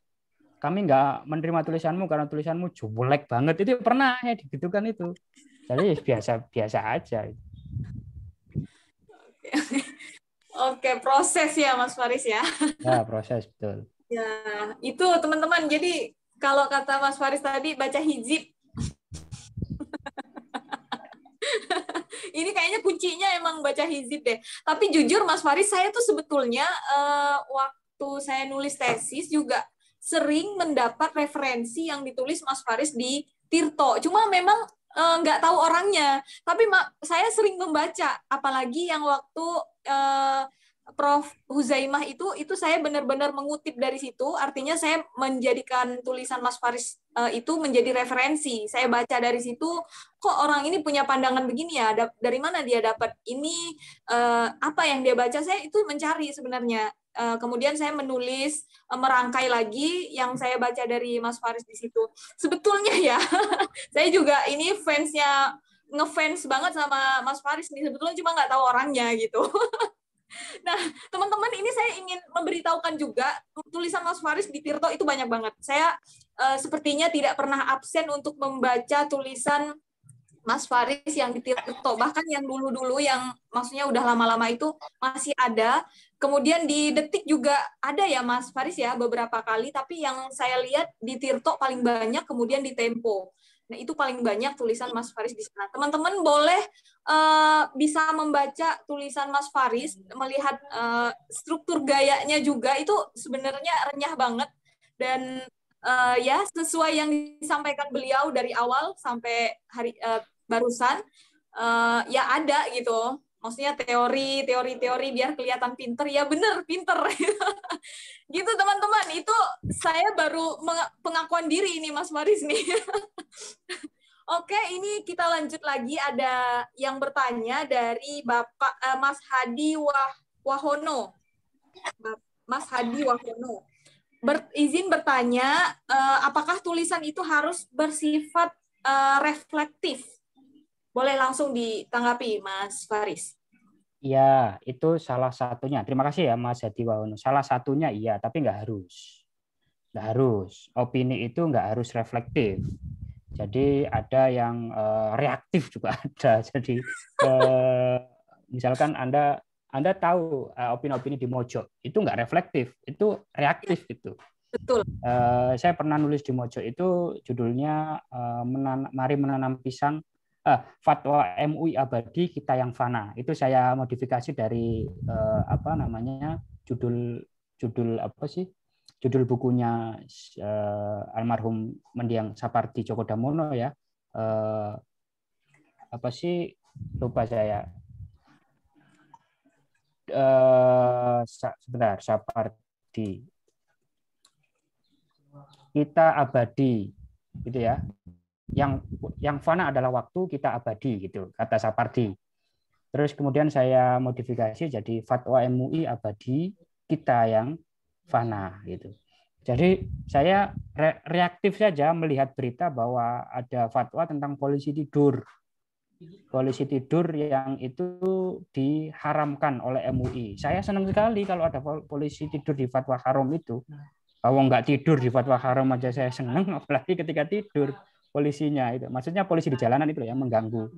kami nggak menerima tulisanmu karena tulisanmu jelek banget, itu pernah ya gitu kan itu. Jadi biasa aja. Oke, proses ya Mas Faris ya. Ya, proses betul. Ya, itu teman-teman. Jadi kalau kata Mas Faris tadi baca hizib. Ini kayaknya kuncinya emang baca hizib deh. Tapi jujur Mas Faris, saya tuh sebetulnya waktu saya nulis tesis juga sering mendapat referensi yang ditulis Mas Faris di Tirto. Cuma memang nggak tahu orangnya. Tapi saya sering membaca, apalagi yang waktu Prof. Huzaimah itu saya benar-benar mengutip dari situ. Artinya saya menjadikan tulisan Mas Faris itu menjadi referensi. Saya baca dari situ, kok orang ini punya pandangan begini ya? Dari mana dia dapat ini? Apa yang dia baca? Saya itu mencari sebenarnya. Kemudian saya menulis, merangkai lagi yang saya baca dari Mas Faris di situ. Sebetulnya ya, saya juga ini ngefans banget sama Mas Faris nih. Sebetulnya cuma nggak tahu orangnya gitu. Nah, teman-teman, ini saya ingin memberitahukan juga, tulisan Mas Faris di Tirto itu banyak banget. Saya sepertinya tidak pernah absen untuk membaca tulisan Mas Faris yang di Tirto. Bahkan yang dulu-dulu, yang maksudnya udah lama-lama itu masih ada. Kemudian di Detik juga ada ya Mas Faris ya, beberapa kali. Tapi yang saya lihat di Tirto paling banyak, kemudian di Tempo. Nah, itu paling banyak tulisan Mas Faris di sana. Teman-teman boleh bisa membaca tulisan Mas Faris, melihat struktur gayanya juga, itu sebenarnya renyah banget. Dan ya sesuai yang disampaikan beliau dari awal sampai hari barusan, ya ada gitu. Maksudnya teori biar kelihatan pinter, ya bener pinter. Gitu teman-teman, itu saya baru pengakuan diri ini Mas Faris nih. Oke, ini kita lanjut lagi, ada yang bertanya dari Bapak Mas Hadi Wahono. Mas Hadi Wahono. Izin bertanya, apakah tulisan itu harus bersifat reflektif? Boleh langsung ditanggapi, Mas Faris. Iya, itu salah satunya. Terima kasih ya, Mas Hadi Wahono. Salah satunya iya, tapi nggak harus. Nggak harus. Opini itu nggak harus reflektif. Jadi ada yang reaktif juga ada. Jadi misalkan Anda tahu opini-opini di Mojok itu nggak reflektif, itu reaktif gitu. Betul. Saya pernah nulis di Mojok itu judulnya Mari Menanam Pisang, Fatwa MUI Abadi Kita Yang Fana. Itu saya modifikasi dari judul apa sih? Judul bukunya almarhum Mendiang Sapardi Djoko Damono ya. Apa sih? Lupa saya. Sebentar, Sapardi. Kita abadi gitu ya. Yang fana adalah waktu, kita abadi gitu, kata Sapardi. Terus kemudian saya modifikasi jadi Fatwa MUI Abadi Kita Yang Fana gitu. Jadi saya reaktif saja melihat berita bahwa ada fatwa tentang polisi tidur. Polisi tidur yang itu diharamkan oleh MUI. Saya senang sekali kalau ada polisi tidur di fatwa haram itu. Kalau nggak tidur di fatwa haram aja saya senang, apalagi ketika tidur polisinya itu. Maksudnya polisi di jalanan itu ya, mengganggu.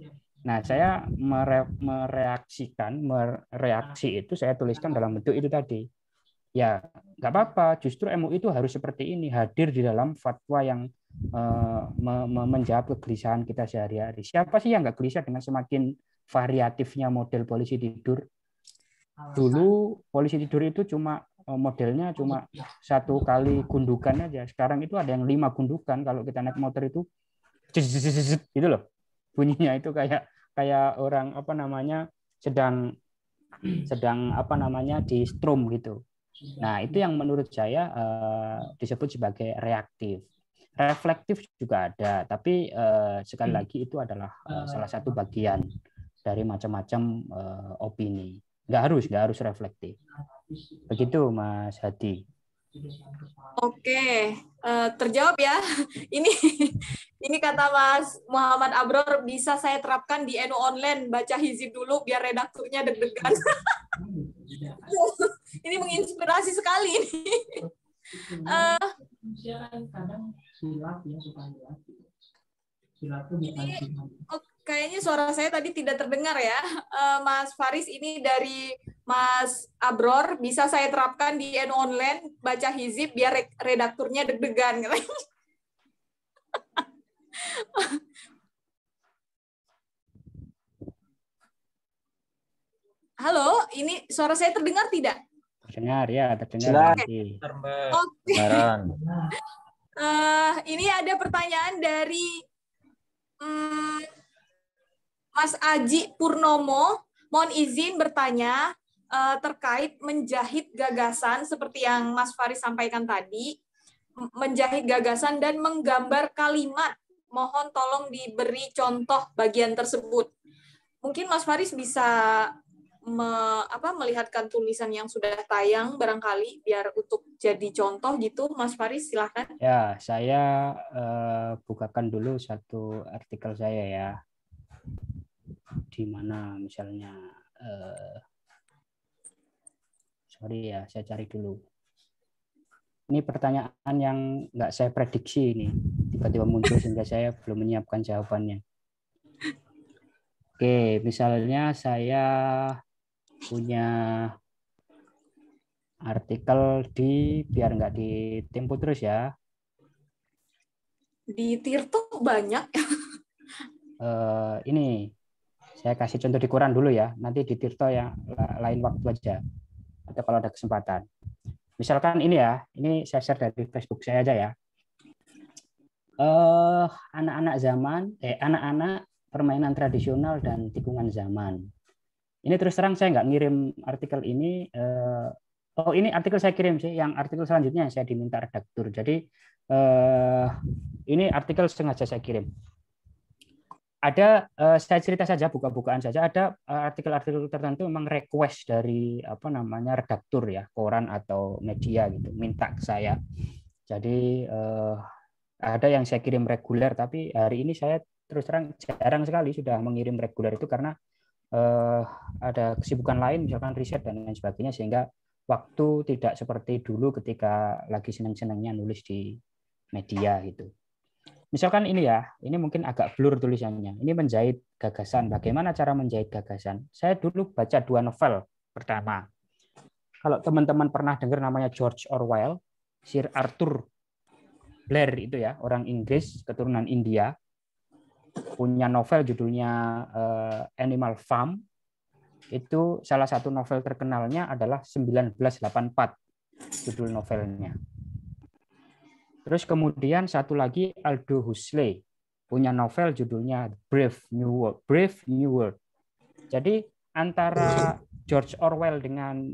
Nah, saya mereaksi itu saya tuliskan dalam bentuk itu tadi. Ya, nggak apa-apa. Justru MUI itu harus seperti ini, hadir di dalam fatwa yang menjawab kegelisahan kita sehari-hari. Siapa sih yang nggak gelisah dengan semakin variatifnya model polisi tidur? Dulu polisi tidur itu modelnya cuma 1 kali gundukan aja. Sekarang itu ada yang 5 gundukan. Kalau kita naik motor itu, gitu loh. Bunyinya itu kayak orang sedang di strum gitu. Nah, itu yang menurut saya disebut sebagai reaktif. Reflektif juga ada, tapi sekali lagi itu adalah salah satu bagian dari macam-macam opini. Nggak harus reflektif. Begitu Mas Hadi. Oke, terjawab ya. Ini kata Mas Muhammad Abror, bisa saya terapkan di ENU Online, baca hizib dulu biar redakturnya deg-degan. Ini menginspirasi sekali ini. Kayaknya suara saya tadi tidak terdengar ya, Mas Faris. Ini dari Mas Abror, bisa saya terapkan di ENU Online, baca hizib biar redakturnya deg-degan. Halo, ini suara saya terdengar tidak? Terdengar ya, terdengar. Oke. Ini ada pertanyaan dari Mas Aji Purnomo. Mohon izin bertanya terkait menjahit gagasan seperti yang Mas Faris sampaikan tadi, menjahit gagasan dan menggambar kalimat. Mohon tolong diberi contoh bagian tersebut. Mungkin Mas Faris bisa melihatkan tulisan yang sudah tayang barangkali biar untuk jadi contoh gitu. Mas Faris silahkan. Ya, saya bukakan dulu satu artikel saya ya, di mana misalnya sorry ya, saya cari dulu. Ini pertanyaan yang nggak saya prediksi, ini tiba-tiba muncul sehingga saya belum menyiapkan jawabannya. Oke, misalnya saya punya artikel biar nggak di Tempo terus ya. Di Tirto banyak. Ini saya kasih contoh di Quran dulu ya. Nanti di Tirto yang lain waktu aja. Atau kalau ada kesempatan. Misalkan ini ya, ini saya share dari Facebook saya aja ya. Anak-anak permainan tradisional dan tikungan zaman. Ini terus terang saya nggak ngirim artikel ini. Ini artikel saya kirim sih. Yang artikel selanjutnya saya diminta redaktur. Jadi ini artikel sengaja saya kirim. Ada saya cerita saja, buka-bukaan saja. Ada artikel-artikel tertentu memang request dari redaktur ya, koran atau media gitu, minta ke saya. Jadi ada yang saya kirim reguler, tapi hari ini saya terus terang jarang sekali sudah mengirim reguler itu karena ada kesibukan lain, misalkan riset dan lain sebagainya, sehingga waktu tidak seperti dulu ketika lagi senang-senangnya nulis di media gitu. Misalkan ini ya, ini mungkin agak blur tulisannya. Ini menjahit gagasan. Bagaimana cara menjahit gagasan? Saya dulu baca 2 novel pertama. Kalau teman-teman pernah dengar namanya George Orwell, Sir Arthur Blair itu ya, orang Inggris keturunan India, punya novel judulnya Animal Farm. Itu salah satu novel terkenalnya adalah 1984, judul novelnya. Terus kemudian satu lagi Aldous Huxley punya novel judulnya Brave New World. Brave New World. Jadi antara George Orwell dengan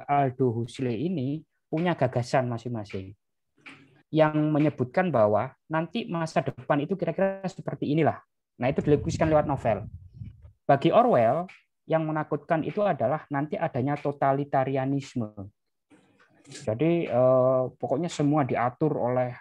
Aldous Huxley ini punya gagasan masing-masing yang menyebutkan bahwa nanti masa depan itu kira-kira seperti inilah. Nah, itu dilukiskan lewat novel. Bagi Orwell, yang menakutkan itu adalah nanti adanya totalitarianisme. Jadi pokoknya semua diatur oleh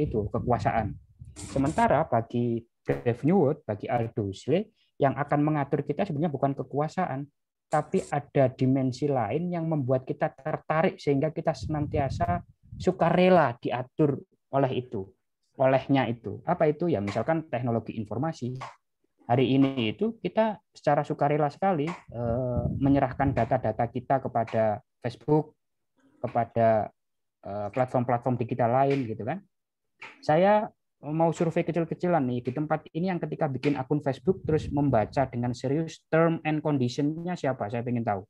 itu kekuasaan. Sementara bagi Brave New World, bagi Aldous Huxley, yang akan mengatur kita sebenarnya bukan kekuasaan, tapi ada dimensi lain yang membuat kita tertarik sehingga kita senantiasa sukarela diatur oleh itu, olehnya itu. Apa itu? Ya misalkan teknologi informasi. Hari ini itu kita secara sukarela sekali menyerahkan data-data kita kepada Facebook, kepada platform-platform digital lain gitu kan. Saya mau survei kecil-kecilan nih di tempat ini yang ketika bikin akun Facebook terus membaca dengan serius term and condition-nya siapa? Saya ingin tahu.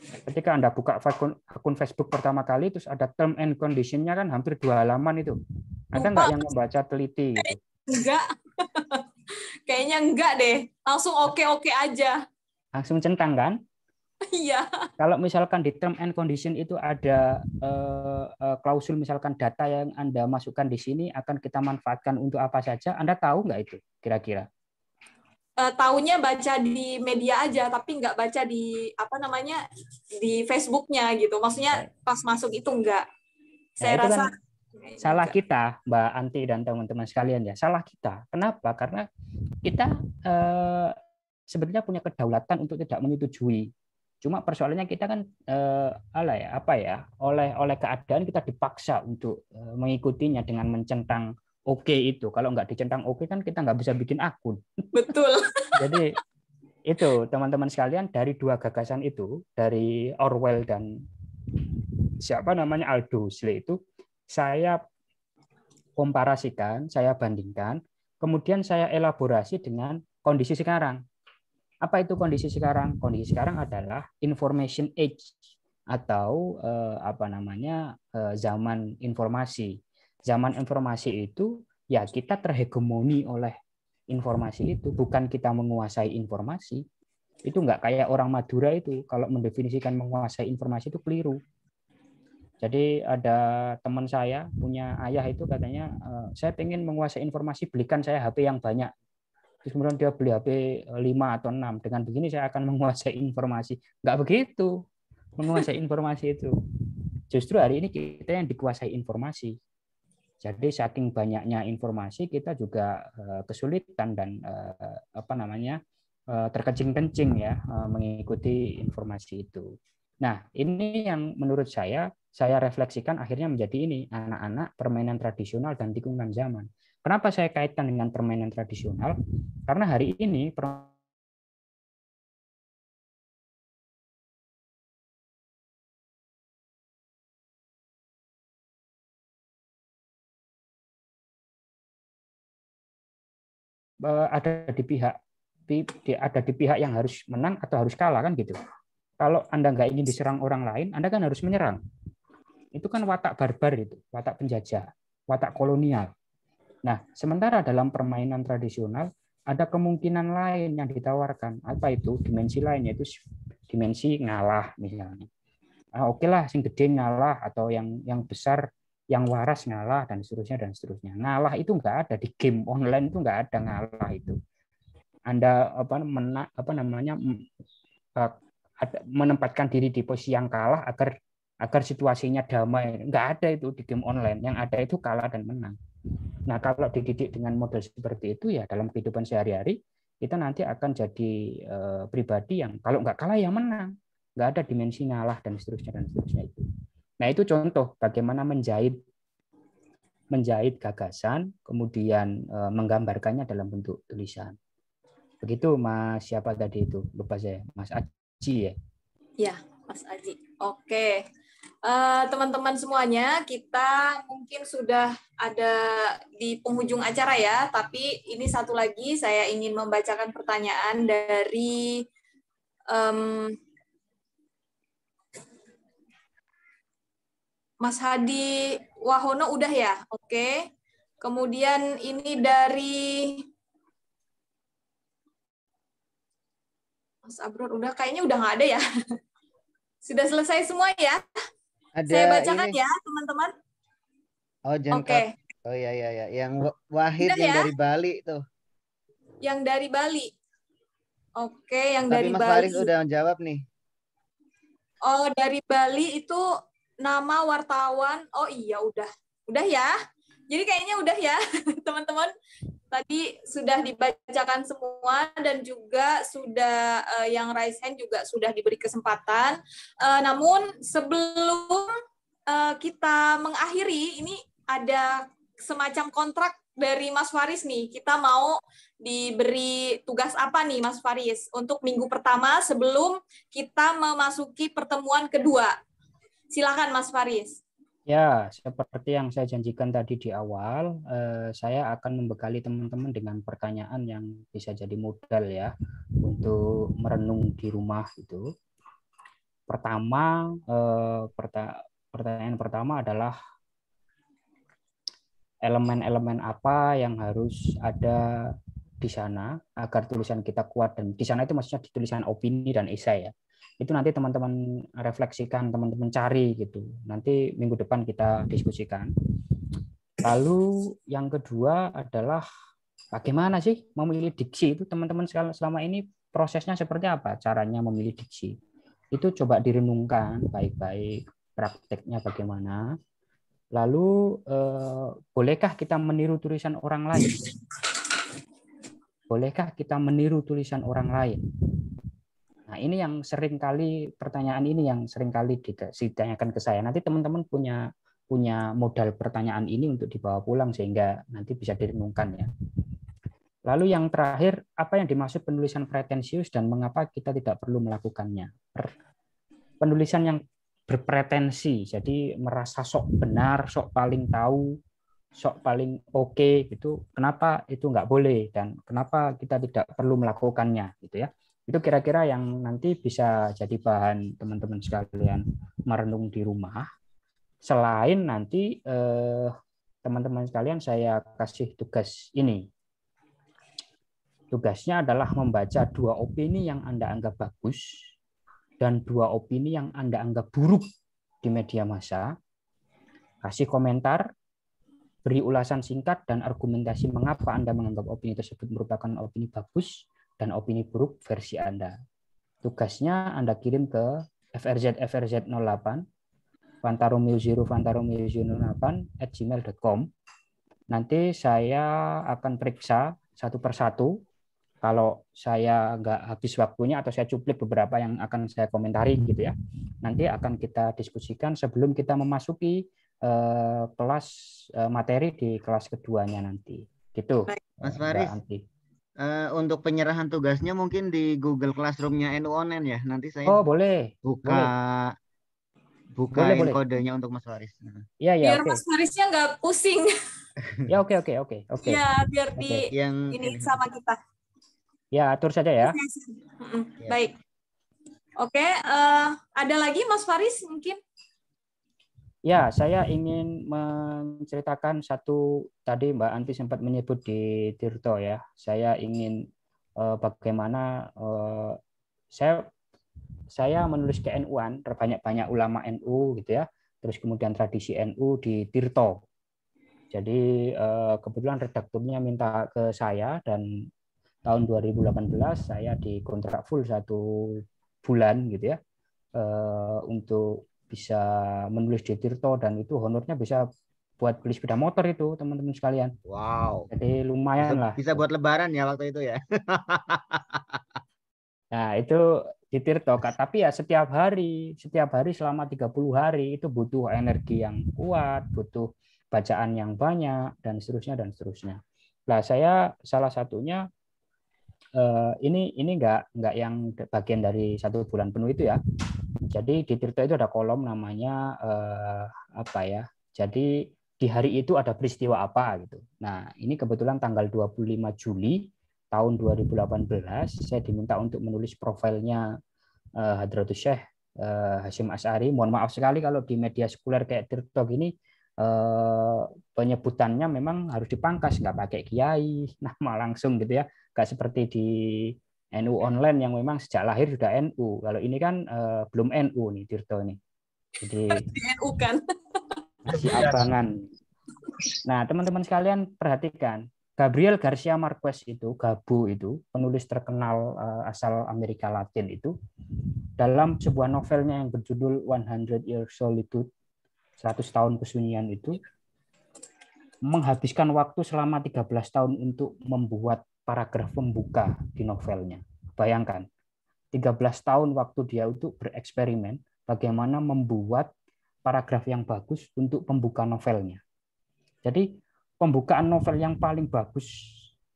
Ketika Anda buka akun Facebook pertama kali terus ada term and condition-nya kan hampir 2 halaman itu. Ada nggak yang membaca teliti gitu? Enggak. Kayaknya enggak deh. Langsung oke-oke aja. Langsung centang kan? Iya. Kalau misalkan di term and condition itu ada klausul misalkan data yang Anda masukkan di sini akan kita manfaatkan untuk apa saja, Anda tahu nggak itu kira-kira? Taunya baca di media aja, tapi nggak baca di di Facebooknya gitu. Maksudnya pas masuk itu nggak. Saya itu rasa kan salah kita, Mbak Anti dan teman-teman sekalian ya. Salah kita. Kenapa? Karena kita sebetulnya punya kedaulatan untuk tidak menyetujui. Cuma persoalannya kita kan oleh keadaan kita dipaksa untuk mengikutinya dengan mencentang oke itu. Kalau nggak dicentang oke kan kita nggak bisa bikin akun. Betul. Jadi itu teman-teman sekalian, dari dua gagasan itu, dari Orwell dan Aldous Huxley itu, saya komparasikan, saya bandingkan, kemudian saya elaborasi dengan kondisi sekarang. Apa itu kondisi sekarang? Kondisi sekarang adalah information age atau zaman informasi. Zaman informasi itu ya kita terhegemoni oleh informasi itu, bukan kita menguasai informasi. Itu nggak kayak orang Madura itu, kalau mendefinisikan menguasai informasi itu keliru. Jadi ada teman saya punya ayah itu katanya, saya pengen menguasai informasi, belikan saya HP yang banyak. Terus kemudian dia beli HP 5 atau 6. Dengan begini saya akan menguasai informasi. Nggak begitu menguasai informasi itu. Justru hari ini kita yang dikuasai informasi. Jadi saking banyaknya informasi kita juga kesulitan dan terkencing-kencing ya mengikuti informasi itu. Nah, ini yang menurut saya refleksikan akhirnya menjadi ini, anak-anak, permainan tradisional dan tikungan zaman. Kenapa saya kaitkan dengan permainan tradisional? Karena hari ini ada di pihak yang harus menang atau harus kalah kan gitu. Kalau Anda nggak ingin diserang orang lain, Anda kan harus menyerang. Itu kan watak barbar itu, watak penjajah, watak kolonial. Nah, sementara dalam permainan tradisional ada kemungkinan lain yang ditawarkan. Apa itu? Dimensi lain, yaitu dimensi ngalah misalnya. Oke lah, sing gede ngalah, atau yang besar, yang waras ngalah, dan seterusnya dan seterusnya. Ngalah itu nggak ada di game online, itu nggak ada ngalah itu. Anda menempatkan diri di posisi yang kalah agar situasinya damai. Nggak ada itu di game online. Yang ada itu kalah dan menang. Nah, kalau dididik dengan model seperti itu ya dalam kehidupan sehari-hari kita nanti akan jadi pribadi yang kalau nggak kalah ya menang. Nggak ada dimensi ngalah dan seterusnya itu. Nah, itu contoh bagaimana menjahit gagasan kemudian menggambarkannya dalam bentuk tulisan. Begitu Mas, siapa tadi itu? Lupa saya. Mas Aji ya? Ya, Mas Aji. Oke. Teman-teman semuanya, kita mungkin sudah ada di penghujung acara ya, tapi ini satu lagi saya ingin membacakan pertanyaan dari Mas Hadi Wahono udah ya? Oke. Kemudian ini dari Mas Abror udah, kayaknya udah nggak ada ya. Sudah selesai semua ya? Ada saya bacakan ini. ya, teman-teman. Oh, jengkot. Oh iya. Yang Wahid udah yang ya? dari Bali tuh. Yang dari Bali. Oke, yang Tapi dari Mas Bali. Faris udah menjawab nih. Oh, dari Bali itu nama wartawan. Oh iya, udah. Udah ya? Jadi kayaknya udah ya, teman-teman. Tadi sudah dibacakan semua dan juga sudah yang raise hand juga sudah diberi kesempatan. Namun sebelum kita mengakhiri, ini ada semacam kontrak dari Mas Faris nih. Kita mau diberi tugas apa nih Mas Faris untuk minggu pertama sebelum kita memasuki pertemuan kedua. Silakan Mas Faris. Ya, seperti yang saya janjikan tadi di awal, saya akan membekali teman-teman dengan pertanyaan yang bisa jadi modal ya untuk merenung di rumah itu. Pertama, pertanyaan pertama adalah elemen-elemen apa yang harus ada di sana agar tulisan kita kuat, dan di sana itu maksudnya di tulisan opini dan esai ya. Itu nanti teman-teman refleksikan, teman-teman cari gitu. Nanti minggu depan kita diskusikan. Lalu yang kedua adalah bagaimana sih memilih diksi itu, teman-teman selama ini prosesnya seperti apa caranya memilih diksi. Itu coba direnungkan baik-baik, prakteknya bagaimana. Lalu bolehkah kita meniru tulisan orang lain? Bolehkah kita meniru tulisan orang lain? Nah, ini yang sering kali, pertanyaan ini yang sering kali ditanyakan ke saya. Nanti teman-teman punya modal pertanyaan ini untuk dibawa pulang sehingga nanti bisa direnungkan ya. Lalu yang terakhir, apa yang dimaksud penulisan pretensius dan mengapa kita tidak perlu melakukannya? Penulisan yang berpretensi, jadi merasa sok benar, sok paling tahu, sok paling oke, gitu. Kenapa itu nggak boleh dan kenapa kita tidak perlu melakukannya, gitu ya? Itu kira-kira yang nanti bisa jadi bahan teman-teman sekalian merenung di rumah. Selain nanti teman-teman sekalian saya kasih tugas ini. Tugasnya adalah membaca 2 opini yang Anda anggap bagus dan 2 opini yang Anda anggap buruk di media massa. Kasih komentar, beri ulasan singkat dan argumentasi mengapa Anda menganggap opini tersebut merupakan opini bagus dan opini buruk versi Anda. Tugasnya Anda kirim ke frz08 fantaromeo08@gmail.com. Nanti saya akan periksa satu persatu. Kalau saya nggak habis waktunya atau saya cuplik beberapa yang akan saya komentari gitu ya. Nanti akan kita diskusikan sebelum kita memasuki kelas materi di kelas keduanya nanti. Gitu. Mas Faris. Untuk penyerahan tugasnya mungkin di Google Classroom-nya NU Online ya. Nanti saya boleh. Bukain kodenya untuk Mas Faris. Iya, biar Mas Farisnya nggak pusing. Ya, oke. Ya, biar ini sama kita. Ya, atur saja ya. Baik. Oke, ada lagi Mas Faris mungkin? Ya, saya ingin menceritakan satu, tadi Mbak Anti sempat menyebut di Tirto ya. Saya ingin bagaimana saya menulis ke NU-an, terbanyak-banyak ulama NU gitu ya. Terus kemudian tradisi NU di Tirto. Jadi kebetulan redakturnya minta ke saya dan tahun 2018 saya dikontrak full 1 bulan gitu ya untuk bisa menulis di Tirto dan itu honornya bisa buat beli sepeda motor itu teman-teman sekalian. Wow. Jadi lumayan lah. Bisa buat lebaran ya waktu itu ya. Nah itu di Tirto, tapi ya setiap hari selama 30 hari itu butuh energi yang kuat, butuh bacaan yang banyak dan seterusnya. Nah saya salah satunya ini nggak yang bagian dari 1 bulan penuh itu ya. Jadi di Tirto itu ada kolom namanya apa ya? Jadi di hari itu ada peristiwa apa gitu. Nah ini kebetulan tanggal 25 Juli tahun 2018 saya diminta untuk menulis profilnya Hadratus Syekh Hasyim Asy'ari. Mohon maaf sekali kalau di media sekuler kayak Tirto gini penyebutannya memang harus dipangkas, nggak pakai kiai, nama langsung gitu ya. Nggak seperti di NU Online yang memang sejak lahir sudah NU. Kalau ini kan belum NU nih Tirto ini. Jadi NU kan. Masih abangan. Nah, teman-teman sekalian perhatikan, Gabriel Garcia Marquez itu, Gabu itu, penulis terkenal asal Amerika Latin itu, dalam sebuah novelnya yang berjudul 100 Years Solitude, 100 tahun kesunyian itu, menghabiskan waktu selama 13 tahun untuk membuat paragraf pembuka di novelnya. Bayangkan, 13 tahun waktu dia untuk bereksperimen bagaimana membuat paragraf yang bagus untuk pembuka novelnya. Jadi pembukaan novel yang paling bagus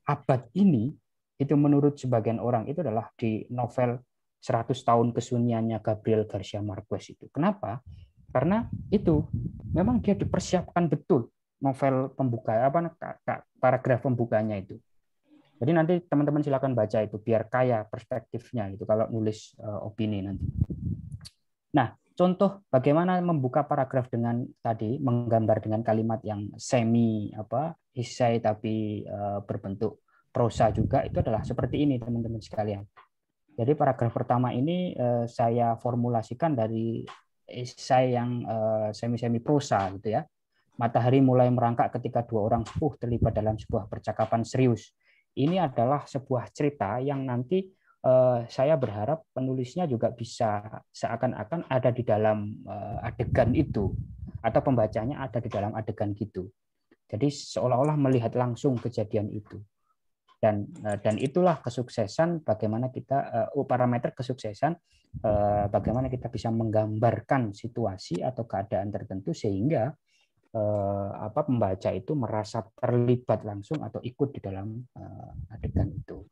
abad ini, itu menurut sebagian orang itu adalah di novel 100 tahun kesunyiannya Gabriel Garcia Marquez itu. Kenapa? Karena itu memang dia dipersiapkan betul novel pembuka, paragraf pembukanya itu. Jadi nanti teman-teman silakan baca itu biar kaya perspektifnya gitu kalau nulis opini nanti. Nah, contoh bagaimana membuka paragraf dengan tadi menggambar dengan kalimat yang semi esai tapi berbentuk prosa juga itu adalah seperti ini teman-teman sekalian. Jadi paragraf pertama ini saya formulasikan dari esai yang semi-semi prosa gitu ya. Matahari mulai merangkak ketika dua orang sepuh terlibat dalam sebuah percakapan serius. Ini adalah sebuah cerita yang nanti saya berharap penulisnya juga bisa seakan-akan ada di dalam adegan itu, atau pembacanya ada di dalam adegan gitu. Jadi seolah-olah melihat langsung kejadian itu. Dan itulah kesuksesan bagaimana kita parameter kesuksesan bagaimana kita bisa menggambarkan situasi atau keadaan tertentu sehingga pembaca itu merasa terlibat langsung atau ikut di dalam adegan itu.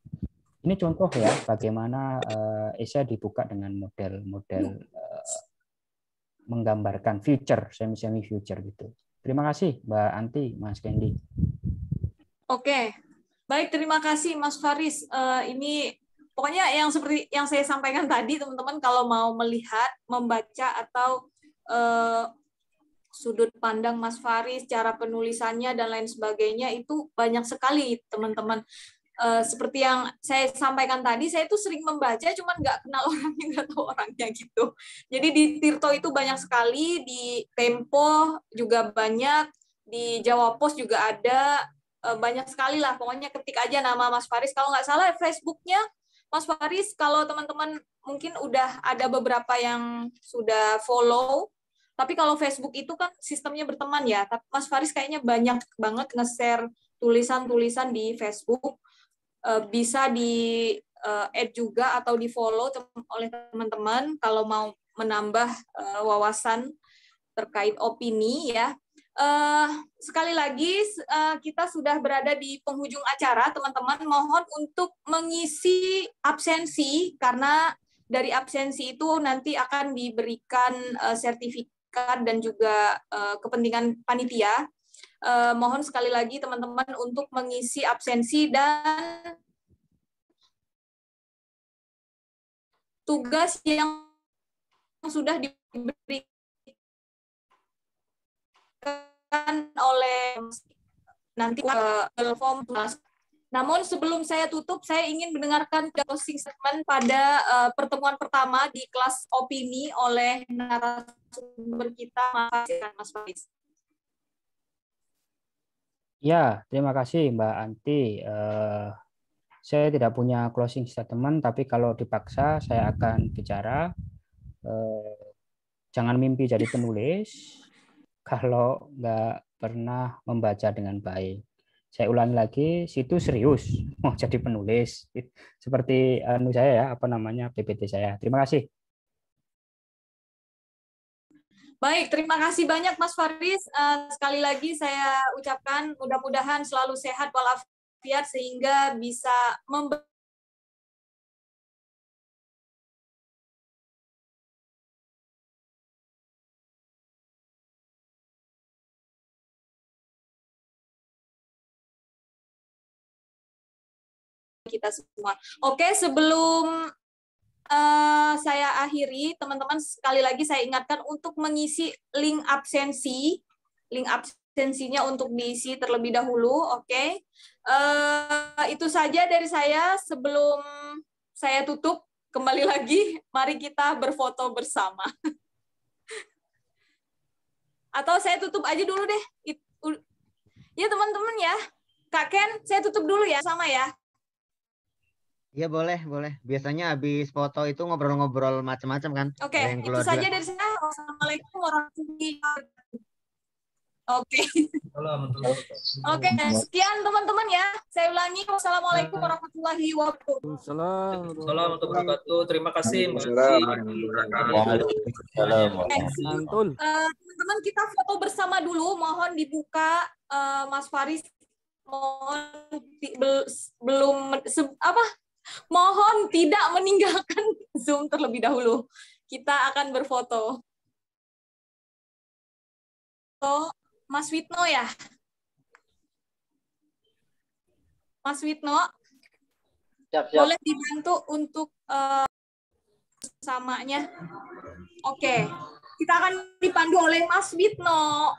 Ini contoh ya bagaimana esai dibuka dengan model-model menggambarkan future, semi future gitu. Terima kasih Mbak Anti, Mas Kendi. Oke. Baik, terima kasih Mas Faris. Ini pokoknya yang seperti yang saya sampaikan tadi, teman-teman kalau mau melihat, membaca atau sudut pandang Mas Faris, cara penulisannya dan lain sebagainya itu banyak sekali, teman-teman. Seperti yang saya sampaikan tadi, saya itu sering membaca, cuman nggak kenal orangnya, nggak tahu orangnya gitu. Jadi di Tirto itu banyak sekali, di Tempo juga banyak, di Jawa Pos juga ada. Banyak sekali lah, pokoknya ketik aja nama Mas Faris. Kalau nggak salah Facebooknya Mas Faris, kalau teman-teman mungkin udah ada beberapa yang sudah follow, tapi kalau Facebook itu kan sistemnya berteman ya, tapi Mas Faris kayaknya banyak banget nge-share tulisan-tulisan di Facebook, bisa di add juga atau di follow oleh teman-teman kalau mau menambah wawasan terkait opini ya. Sekali lagi kita sudah berada di penghujung acara, teman-teman. Mohon untuk mengisi absensi karena dari absensi itu nanti akan diberikan sertifikat dan juga kepentingan panitia. Mohon sekali lagi teman-teman untuk mengisi absensi dan tugas yang sudah diberikan oleh nanti form. Namun sebelum saya tutup, saya ingin mendengarkan closing statement pada pertemuan pertama di kelas opini oleh narasumber kita, Mas Faris. Ya, terima kasih Mbak Anti. Saya tidak punya closing statement, tapi kalau dipaksa saya akan bicara. Jangan mimpi jadi penulis kalau nggak pernah membaca dengan baik. Saya ulangi lagi, situ serius mau jadi penulis. Seperti saya ya, PPT saya. Terima kasih. Baik, terima kasih banyak Mas Faris. Sekali lagi saya ucapkan mudah-mudahan selalu sehat walafiat sehingga bisa kita semua. Oke, sebelum saya akhiri, teman-teman sekali lagi saya ingatkan untuk mengisi link absensi. Link absensinya untuk diisi terlebih dahulu, oke. Itu saja dari saya. Sebelum saya tutup, kembali lagi, mari kita berfoto bersama. Atau saya tutup aja dulu deh. Ya teman-teman ya. Kak Ken, saya tutup dulu ya, sama ya. Iya boleh. Biasanya habis foto itu ngobrol-ngobrol macam-macam kan. Oke, itu saja dari saya. Wassalamualaikum warahmatullahi wabarakatuh. Oke. Oke, sekian teman-teman ya. Saya ulangi, wassalamualaikum warahmatullahi wabarakatuh. Assalamualaikum warahmatullahi wabarakatuh. Terima kasih. Teman-teman kita foto bersama dulu. Mohon dibuka, Mas Faris. Mohon tidak meninggalkan Zoom terlebih dahulu. Kita akan berfoto. Mas Witno ya? Mas Witno? Siap. Boleh dibantu untuk samanya? Oke. Kita akan dipandu oleh Mas Witno.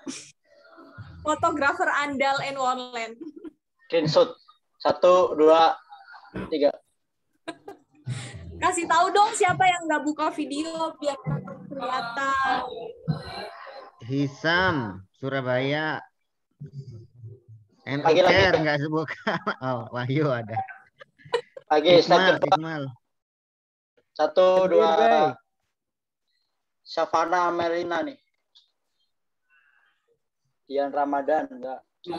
Fotografer andal and Wonderland. Screenshot. 1, 2, 3. Kasih tahu dong siapa yang nggak buka video biar kelihatan. Hisam, Surabaya. Lagi nggak sebuka. Oh, Wahyu ada. Lagi Ismail. 1, 2. Savana Melina nih. Dian Ramadan enggak. 1,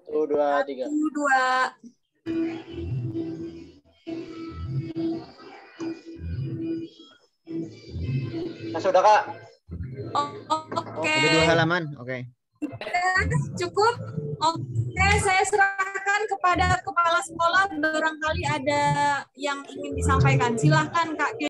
2, 3. 2. Nah, sudah Kak. Oke. Udah 2 halaman, oke. Cukup. Oke, saya serahkan kepada kepala sekolah. Barangkali ada yang ingin disampaikan. Silahkan Kak.